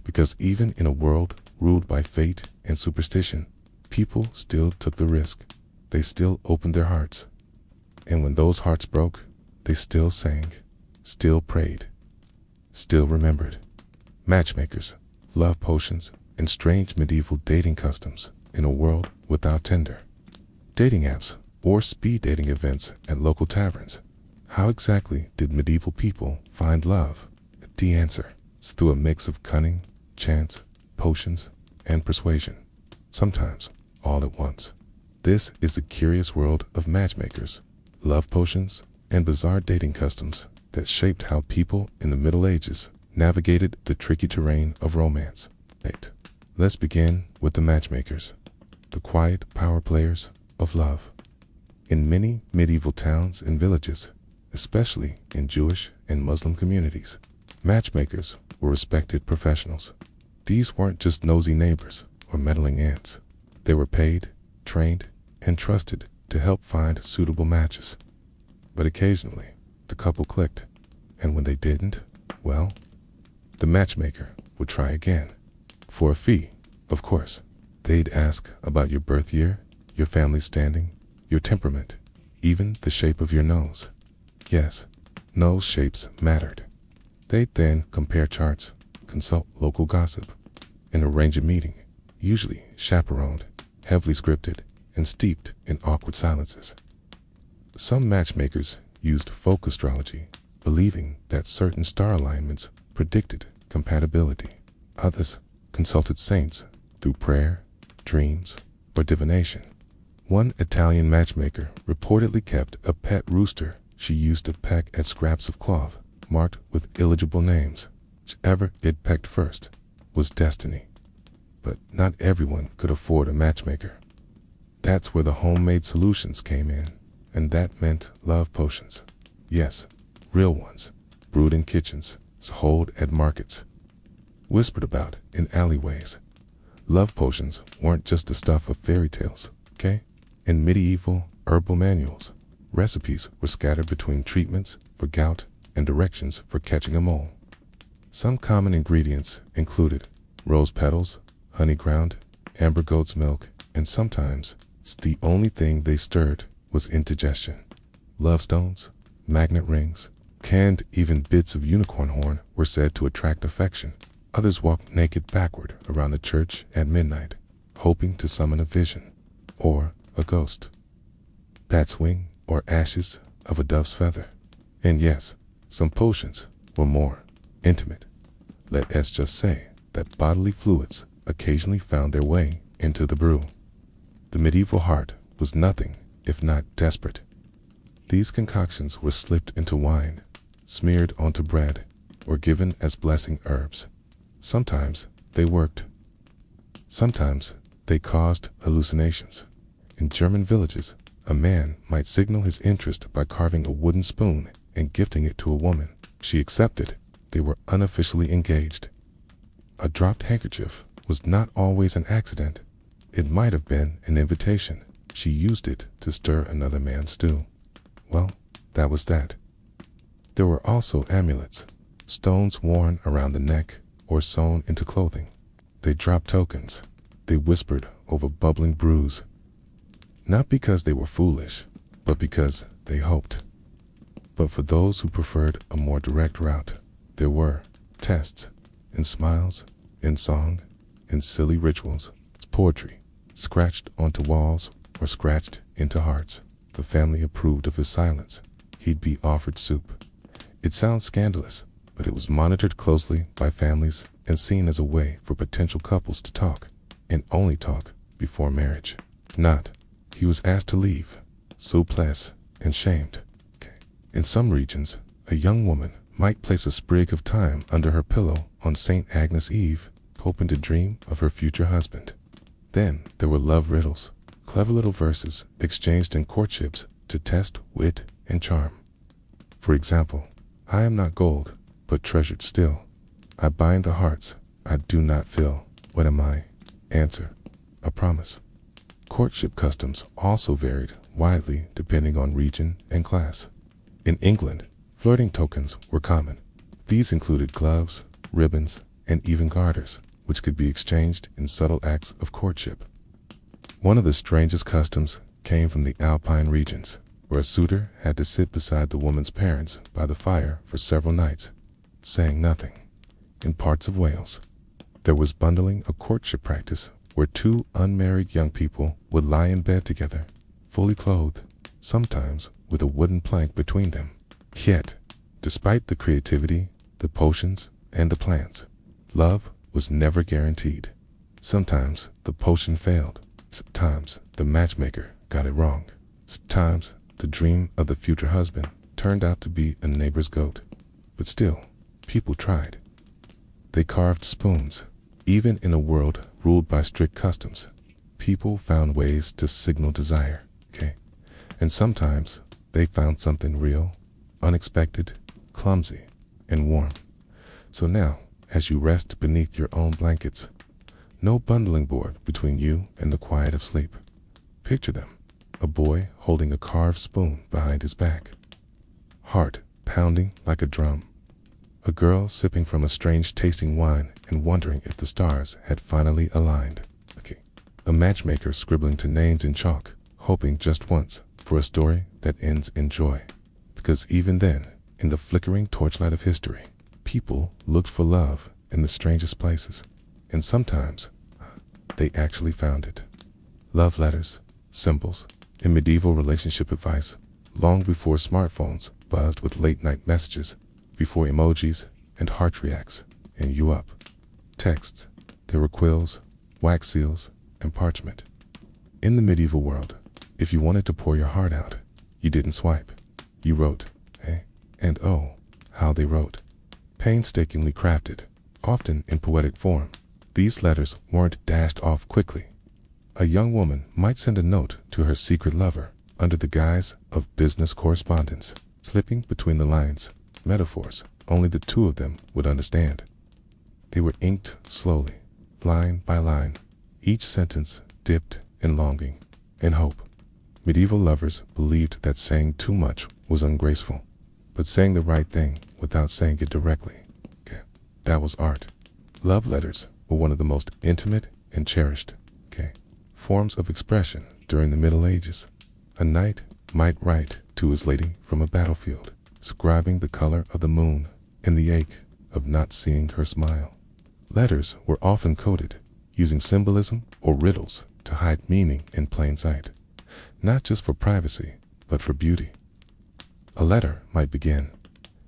Because even in a world ruled by fate and superstition, people still took the risk. They still opened their hearts. And when those hearts broke, they still sang, still prayed, still remembered. Matchmakers, love potions, and strange medieval dating customs in a world without Tinder, dating apps, or speed dating events at local taverns. How exactly did medieval people find love? The answer is through a mix of cunning, chance, potions, and persuasion. Sometimes all at once. This is the curious world of matchmakers, love potions, and bizarre dating customs that shaped how people in the Middle Ages navigated the tricky terrain of romance. Let's begin with the matchmakers, the quiet power players of love. In many medieval towns and villages, especially in Jewish and Muslim communities, matchmakers were respected professionals. These weren't just nosy neighbors or meddling aunts. They were paid, trained, and trusted to help find suitable matches. But occasionally, the couple clicked, and when they didn't, well, the matchmaker would try again. For a fee, of course. They'd ask about your birth year, your family standing, your temperament, even the shape of your nose. Yes, nose shapes mattered. They'd then compare charts, consult local gossip, and arrange a meeting, usually chaperoned, heavily scripted, and steeped in awkward silences. Some matchmakers used folk astrology, believing that certain star alignments predicted compatibility. Others consulted saints through prayer, dreams, or divination. One Italian matchmaker reportedly kept a pet rooster she used to peck at scraps of cloth marked with illegible names. Whichever it pecked first was destiny. But not everyone could afford a matchmaker. That's where the homemade solutions came in, and that meant love potions. Yes, real ones, brewed in kitchens, sold at markets, whispered about in alleyways. Love potions weren't just the stuff of fairy tales, okay? In medieval herbal manuals, recipes were scattered between treatments for gout and directions for catching a mole. Some common ingredients included rose petals, honey ground, amber goat's milk, and sometimes the only thing they stirred was indigestion. Love stones, magnet rings, canned even bits of unicorn horn were said to attract affection. Others walked naked backward around the church at midnight, hoping to summon a vision, or a ghost, bat's wing, or ashes of a dove's feather. And yes, some potions were more intimate. Let us just say that bodily fluids occasionally found their way into the brew. The medieval heart was nothing if not desperate. These concoctions were slipped into wine, smeared onto bread, or given as blessing herbs. Sometimes they worked. Sometimes they caused hallucinations. In German villages, a man might signal his interest by carving a wooden spoon and gifting it to a woman. She accepted. They were unofficially engaged. A dropped handkerchief was not always an accident. It might have been an invitation. She used it to stir another man's stew. Well, that was that. There were also amulets, stones worn around the neck or sewn into clothing. They dropped tokens. They whispered over bubbling brews. Not because they were foolish, but because they hoped. But for those who preferred a more direct route, there were tests, in smiles, in song, in silly rituals, poetry, scratched onto walls or scratched into hearts. The family approved of his silence. He'd be offered soup. It sounds scandalous, but it was monitored closely by families and seen as a way for potential couples to talk, and only talk, before marriage. Not, he was asked to leave, sleepless and shamed. In some regions, a young woman might place a sprig of thyme under her pillow on St. Agnes Eve, hoping to dream of her future husband. Then there were love riddles, clever little verses exchanged in courtships to test wit and charm. For example, I am not gold, but treasured still. I bind the hearts I do not fill. What am I? Answer, a promise. Courtship customs also varied widely depending on region and class. In England, flirting tokens were common. These included gloves, ribbons, and even garters, which could be exchanged in subtle acts of courtship. One of the strangest customs came from the Alpine regions, where a suitor had to sit beside the woman's parents by the fire for several nights, saying nothing. In parts of Wales, there was bundling, a courtship practice where two unmarried young people would lie in bed together, fully clothed, sometimes with a wooden plank between them. Yet, despite the creativity, the potions, and the plans, love was never guaranteed. Sometimes the potion failed. Sometimes the matchmaker got it wrong. Sometimes the dream of the future husband turned out to be a neighbor's goat. But still, people tried. They carved spoons. Even in a world ruled by strict customs, people found ways to signal desire. And sometimes they found something real, unexpected, clumsy, and warm. So now, as you rest beneath your own blankets, no bundling board between you and the quiet of sleep. Picture them, a boy holding a carved spoon behind his back, heart pounding like a drum, a girl sipping from a strange tasting wine and wondering if the stars had finally aligned. A matchmaker scribbling to names in chalk, hoping just once for a story that ends in joy. Because even then, in the flickering torchlight of history, people looked for love in the strangest places, and sometimes they actually found it. Love letters, symbols, and medieval relationship advice, long before smartphones buzzed with late-night messages, before emojis and heart reacts, and you up. Texts, there were quills, wax seals, and parchment. In the medieval world, if you wanted to pour your heart out, you didn't swipe. You wrote, and oh, how they wrote. Painstakingly crafted, often in poetic form, these letters weren't dashed off quickly. A young woman might send a note to her secret lover under the guise of business correspondence, slipping between the lines, metaphors only the two of them would understand. They were inked slowly, line by line, each sentence dipped in longing and hope. Medieval lovers believed that saying too much was ungraceful, but saying the right thing without saying it directly, that was art. Love letters were one of the most intimate and cherished forms of expression during the Middle Ages. A knight might write to his lady from a battlefield, describing the color of the moon and the ache of not seeing her smile. Letters were often coded, using symbolism or riddles to hide meaning in plain sight, not just for privacy, but for beauty. A letter might begin,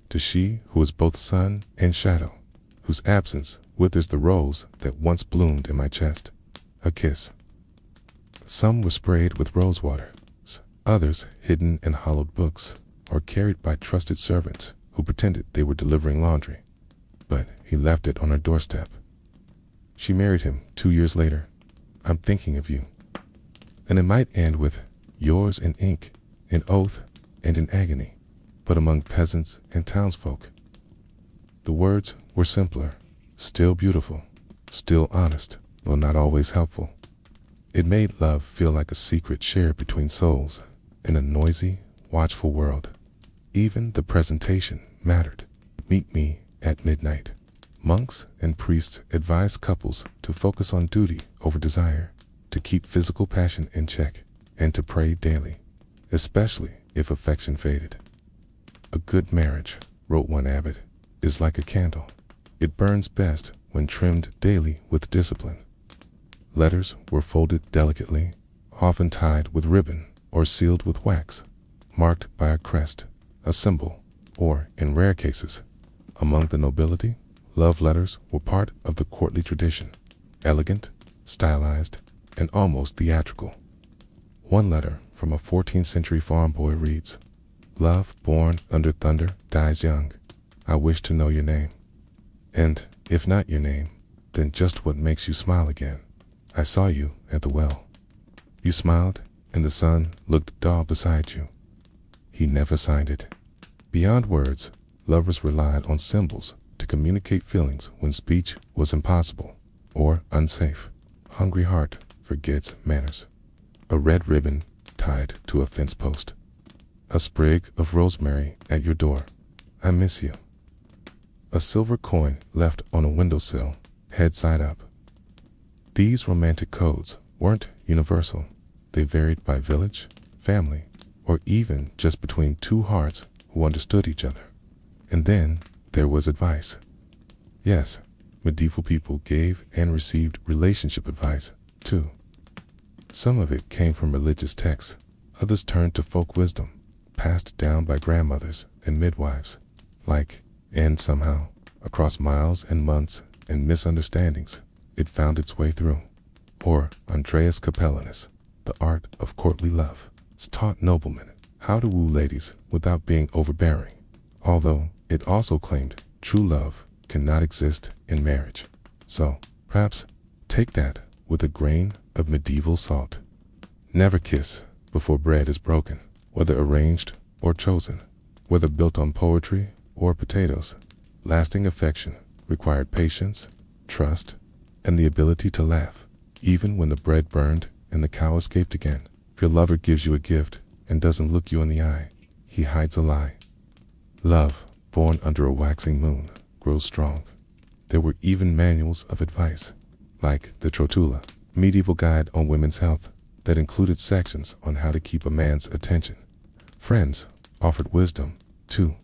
"To she who is both sun and shadow, whose absence withers the rose that once bloomed in my chest, a kiss." Some were sprayed with rose water, others hidden in hollowed books, or carried by trusted servants who pretended they were delivering laundry. But he left it on her doorstep. She married him 2 years later. "I'm thinking of you." And it might end with, "Yours in ink, in oath, and in agony," but among peasants and townsfolk. The words were simpler, still beautiful, still honest, though not always helpful. It made love feel like a secret shared between souls in a noisy, watchful world. Even the presentation mattered. "Meet me at midnight." Monks and priests advised couples to focus on duty over desire, to keep physical passion in check, and to pray daily, especially if affection faded. A good marriage, wrote one abbot, is like a candle. It burns best when trimmed daily with discipline. Letters were folded delicately, often tied with ribbon or sealed with wax, marked by a crest, a symbol, or, in rare cases, among the nobility, love letters were part of the courtly tradition, elegant, stylized, and almost theatrical. One letter from a 14th century farm boy reads, "Love born under thunder dies young. I wish to know your name. And, if not your name, then just what makes you smile again. I saw you at the well. You smiled, and the sun looked dull beside you." He never signed it. Beyond words, lovers relied on symbols to communicate feelings when speech was impossible or unsafe. Hungry heart forgets manners. A red ribbon tied to a fence post. A sprig of rosemary at your door. I miss you. A silver coin left on a windowsill, head side up. These romantic codes weren't universal. They varied by village, family, or even just between two hearts who understood each other. And then there was advice. Yes, medieval people gave and received relationship advice, too. Some of it came from religious texts, others turned to folk wisdom, passed down by grandmothers and midwives, and somehow, across miles and months and misunderstandings, it found its way through. Or Andreas Capellanus, The Art of Courtly Love, taught noblemen how to woo ladies without being overbearing, although it also claimed true love cannot exist in marriage. So, perhaps, take that with a grain of medieval salt. Never kiss before bread is broken, whether arranged or chosen, whether built on poetry or potatoes. Lasting affection required patience, trust, and the ability to laugh, even when the bread burned and the cow escaped again. If your lover gives you a gift and doesn't look you in the eye, he hides a lie. Love, born under a waxing moon, grows strong. There were even manuals of advice, like the Trotula, medieval guide on women's health, that included sections on how to keep a man's attention. Friends offered wisdom, too.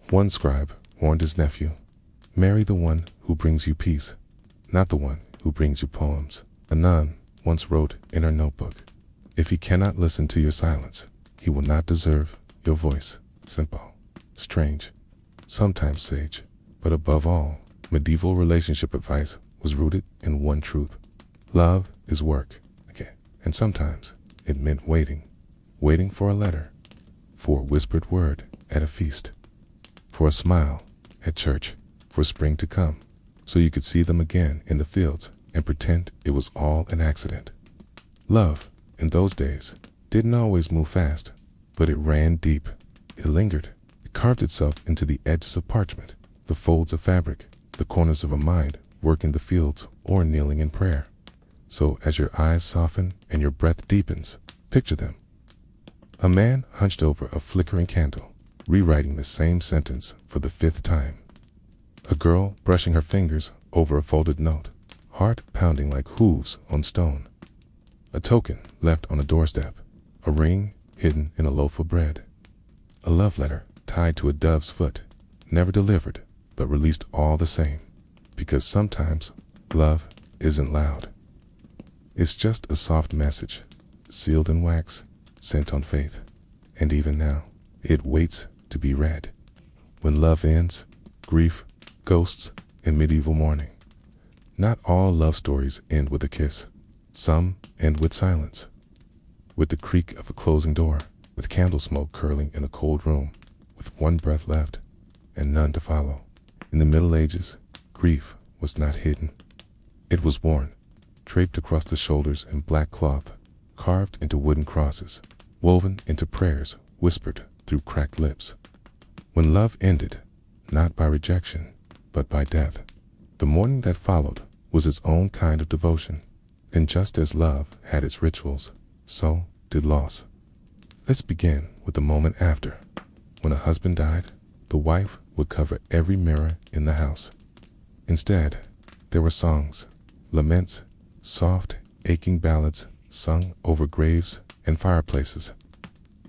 One scribe warned his nephew, "Marry the one who brings you peace, not the one who brings you poems." A nun once wrote in her notebook, "If he cannot listen to your silence, he will not deserve your voice." Simple, strange, sometimes sage, but above all, medieval relationship advice was rooted in one truth. Love is work, and sometimes it meant waiting. Waiting for a letter, for a whispered word at a feast, for a smile at church, for spring to come, so you could see them again in the fields and pretend it was all an accident. Love, in those days, didn't always move fast, but it ran deep. It lingered. It carved itself into the edges of parchment, the folds of fabric, the corners of a mind working the fields or kneeling in prayer. So as your eyes soften and your breath deepens, picture them. A man hunched over a flickering candle, rewriting the same sentence for the 5th time. A girl brushing her fingers over a folded note, heart pounding like hooves on stone. A token left on a doorstep, a ring hidden in a loaf of bread. A love letter tied to a dove's foot, never delivered, but released all the same. Because sometimes love isn't loud. It's just a soft message, sealed in wax, sent on faith. And even now, it waits to be read. When love ends, grief, ghosts, and medieval mourning. Not all love stories end with a kiss. Some end with silence, with the creak of a closing door, with candle smoke curling in a cold room, with one breath left and none to follow. In the Middle Ages, grief was not hidden. It was worn, draped across the shoulders in black cloth, carved into wooden crosses, woven into prayers whispered through cracked lips. When love ended, not by rejection, but by death, the mourning that followed was its own kind of devotion. And just as love had its rituals, so did loss. Let's begin with the moment after. When a husband died, the wife would cover every mirror in the house. Instead, there were songs, laments, soft, aching ballads sung over graves and fireplaces.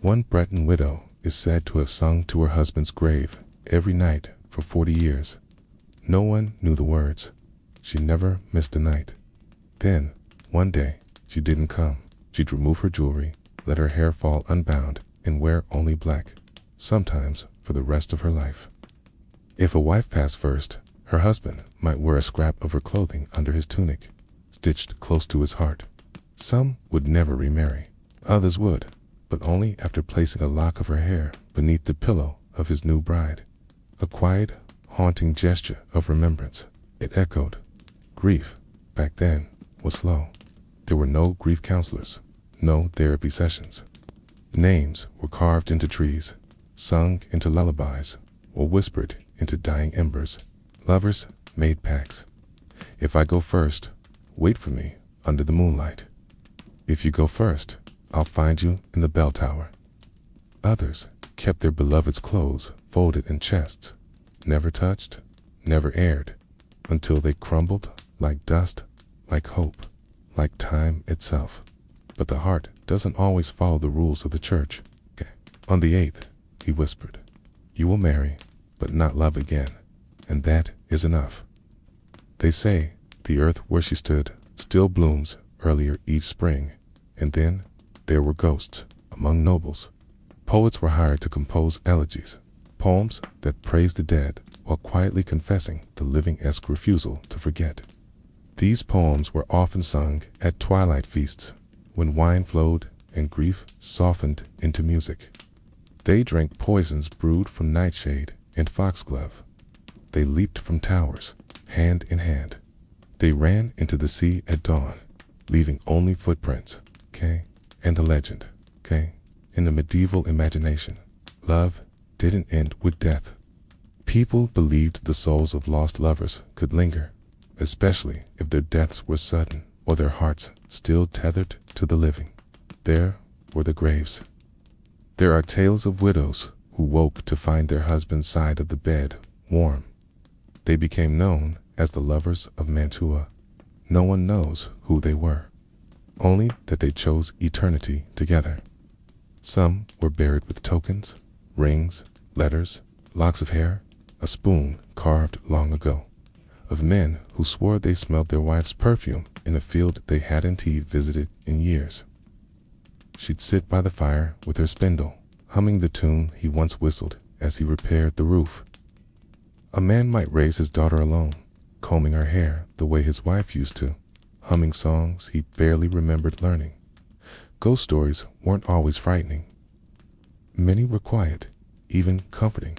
One Breton widow is said to have sung to her husband's grave every night for 40 years. No one knew the words. She never missed a night. Then, one day, she didn't come. She'd remove her jewelry, let her hair fall unbound, and wear only black, sometimes for the rest of her life. If a wife passed first, her husband might wear a scrap of her clothing under his tunic, stitched close to his heart. Some would never remarry. Others would, but only after placing a lock of her hair beneath the pillow of his new bride. A quiet, haunting gesture of remembrance. It echoed. Grief, back then, was slow. There were no grief counselors, no therapy sessions. Names were carved into trees, sung into lullabies, or whispered into dying embers. Lovers made pacts. If I go first, wait for me under the moonlight. If you go first, I'll find you in the bell tower. Others kept their beloved's clothes folded in chests, never touched, never aired, until they crumbled like dust, like hope, like time itself. But the heart doesn't always follow the rules of the church. Okay. On the 8th, he whispered, you will marry, but not love again, and that is enough. They say the earth where she stood still blooms earlier each spring, and then there were ghosts among nobles. Poets were hired to compose elegies, poems that praised the dead while quietly confessing the living's refusal to forget. These poems were often sung at twilight feasts, when wine flowed and grief softened into music. They drank poisons brewed from nightshade and foxglove. They leaped from towers, hand in hand. They ran into the sea at dawn, leaving only footprints, and a legend, in the medieval imagination. Love didn't end with death. People believed the souls of lost lovers could linger, especially if their deaths were sudden or their hearts still tethered to the living. There were the graves. There are tales of widows who woke to find their husband's side of the bed warm. They became known as the lovers of Mantua. No one knows who they were, only that they chose eternity together. Some were buried with tokens, rings, letters, locks of hair, a spoon carved long ago, of men who swore they smelled their wife's perfume in a field they hadn't visited in years. She'd sit by the fire with her spindle, humming the tune he once whistled as he repaired the roof. A man might raise his daughter alone, combing her hair the way his wife used to, humming songs he barely remembered learning. Ghost stories weren't always frightening. Many were quiet, even comforting.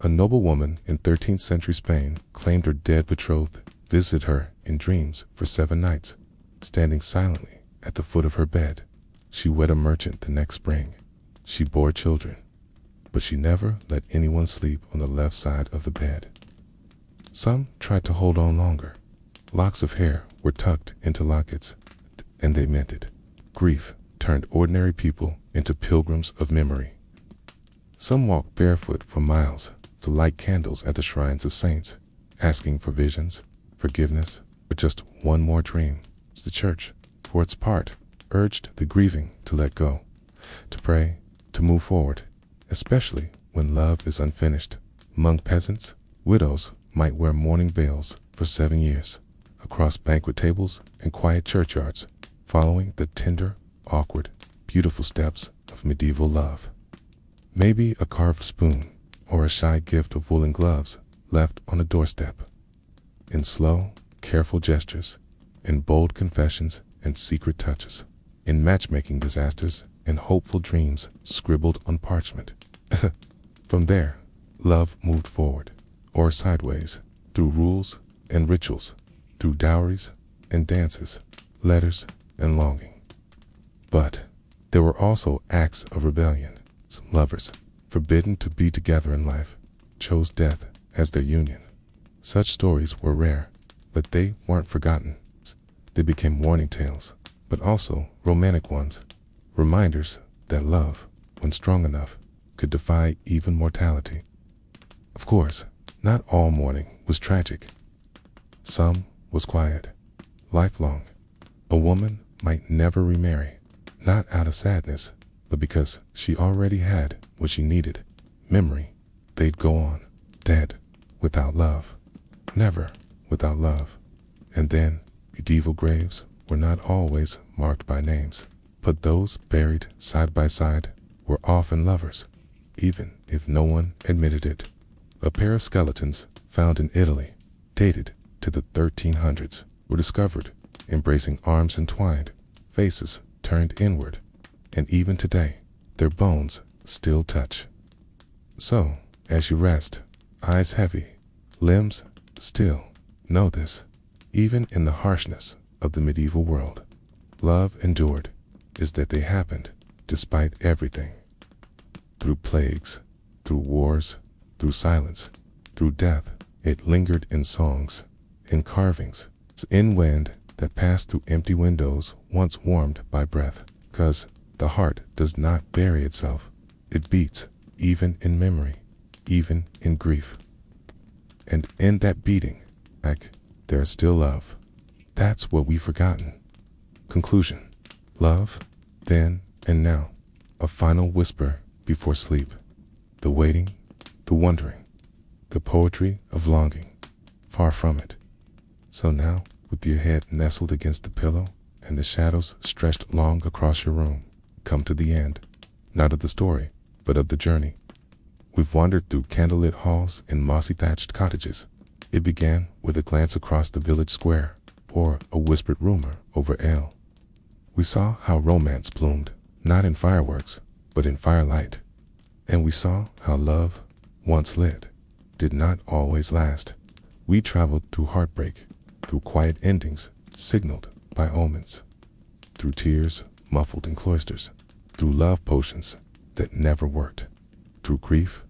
A noblewoman in 13th century Spain claimed her dead betrothed visited her in dreams for 7 nights, standing silently at the foot of her bed. She wed a merchant the next spring. She bore children, but she never let anyone sleep on the left side of the bed. Some tried to hold on longer. Locks of hair were tucked into lockets, and they meant it. Grief turned ordinary people into pilgrims of memory. Some walked barefoot for miles to light candles at the shrines of saints, asking for visions, forgiveness, or just one more dream. The church, for its part, urged the grieving to let go, to pray, to move forward, especially when love is unfinished. Among peasants, widows might wear mourning veils for 7 years, across banquet tables and quiet churchyards, following the tender, awkward, beautiful steps of medieval love. Maybe a carved spoon or a shy gift of woolen gloves left on a doorstep. In slow, careful gestures, in bold confessions and secret touches, in matchmaking disasters and hopeful dreams scribbled on parchment. From there, love moved forward, or sideways, through rules and rituals, through dowries and dances, letters and longing. But there were also acts of rebellion. Some lovers, forbidden to be together in life, chose death as their union. Such stories were rare, but they weren't forgotten. They became warning tales, but also romantic ones, reminders that love, when strong enough, could defy even mortality. Of course, not all mourning was tragic. Some was quiet, lifelong. A woman might never remarry, not out of sadness, but because she already had what she needed, memory, they'd go on, dead, without love, never without love. And then, medieval graves were not always marked by names, but those buried side by side were often lovers, even if no one admitted it. A pair of skeletons found in Italy, dated to the 1300s, were discovered, embracing arms entwined, faces turned inward, and even today, their bones still touch. So, as you rest, eyes heavy, limbs still, know this, even in the harshness of the medieval world, love endured, is that they happened despite everything. Through plagues, through wars, through silence, through death, it lingered in songs, in carvings, in wind that passed through empty windows once warmed by breath. 'Cause the heart does not bury itself, it beats, even in memory, even in grief. And in that beating, there is still love. That's what we've forgotten. Conclusion. Love, then and now. A final whisper before sleep. The waiting, the wondering, the poetry of longing. Far from it. So now, with your head nestled against the pillow and the shadows stretched long across your room, come to the end, not of the story, but of the journey. We've wandered through candlelit halls and mossy thatched cottages. It began with a glance across the village square, or a whispered rumor over ale. We saw how romance bloomed, not in fireworks, but in firelight. And we saw how love, once lit, did not always last. We traveled through heartbreak, through quiet endings, signaled by omens, through tears muffled in cloisters, through love potions that never worked, through grief,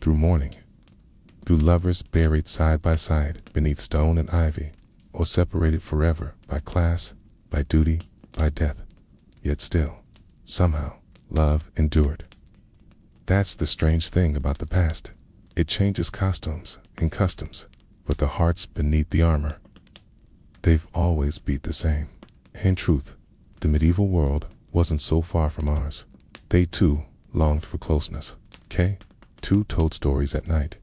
through mourning, through lovers buried side by side beneath stone and ivy, or separated forever by class, by duty, by death. Yet still, somehow, love endured. That's the strange thing about the past. It changes costumes and customs, but the hearts beneath the armor, they've always beat the same. In truth, the medieval world wasn't so far from ours. They too longed for closeness. Too told stories at night.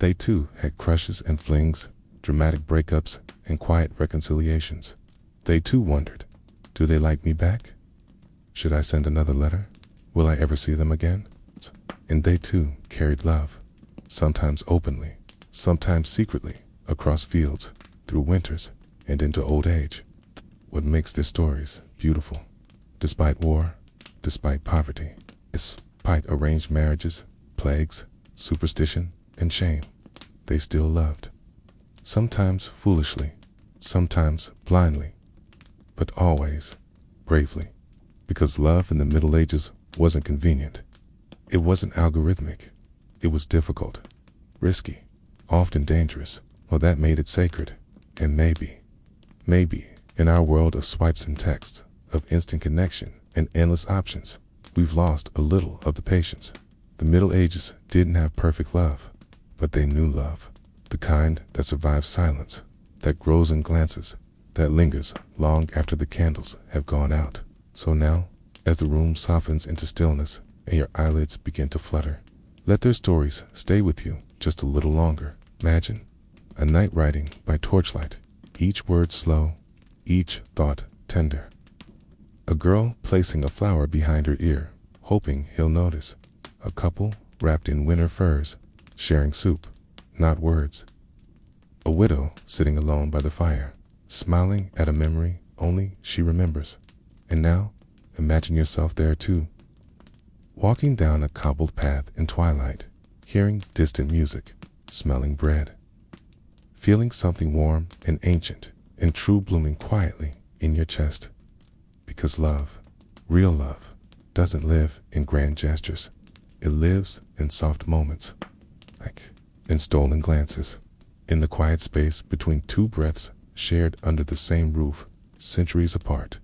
They too had crushes and flings, dramatic breakups and quiet reconciliations. They too wondered, do they like me back? Should I send another letter? Will I ever see them again? And they too carried love, sometimes openly, sometimes secretly, across fields, through winters, and into old age. What makes their stories beautiful, despite war, despite poverty, despite arranged marriages, plagues, superstition, and shame, they still loved. Sometimes foolishly, sometimes blindly, but always bravely. Because love in the Middle Ages wasn't convenient. It wasn't algorithmic. It was difficult, risky, often dangerous. Well, that made it sacred. And maybe, in our world of swipes and texts, of instant connection and endless options, we've lost a little of the patience. The Middle Ages didn't have perfect love, but they knew love. The kind that survives silence, that grows in glances, that lingers long after the candles have gone out. So now, as the room softens into stillness and your eyelids begin to flutter, let their stories stay with you just a little longer. Imagine a night writing by torchlight, each word slow, each thought tender. A girl placing a flower behind her ear, hoping he'll notice. A couple wrapped in winter furs, sharing soup, not words. A widow sitting alone by the fire, smiling at a memory only she remembers. And now, imagine yourself there too, walking down a cobbled path in twilight, hearing distant music, smelling bread, feeling something warm and ancient and true blooming quietly in your chest. Because love, real love, doesn't live in grand gestures. It lives in soft moments, like in stolen glances, in the quiet space between two breaths shared under the same roof, centuries apart.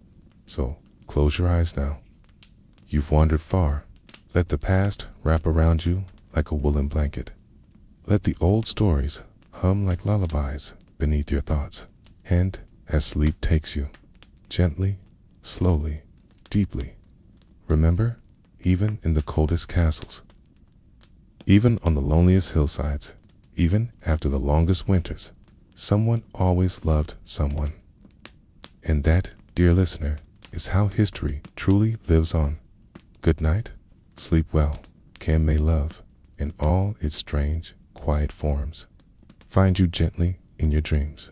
So, close your eyes now. You've wandered far. Let the past wrap around you like a woolen blanket. Let the old stories hum like lullabies beneath your thoughts. And as sleep takes you, gently, slowly, deeply, remember, even in the coldest castles. Even on the loneliest hillsides, even after the longest winters, someone always loved someone. And that, dear listener, is how history truly lives on. Good night, sleep well, can may love, in all its strange, quiet forms, find you gently in your dreams.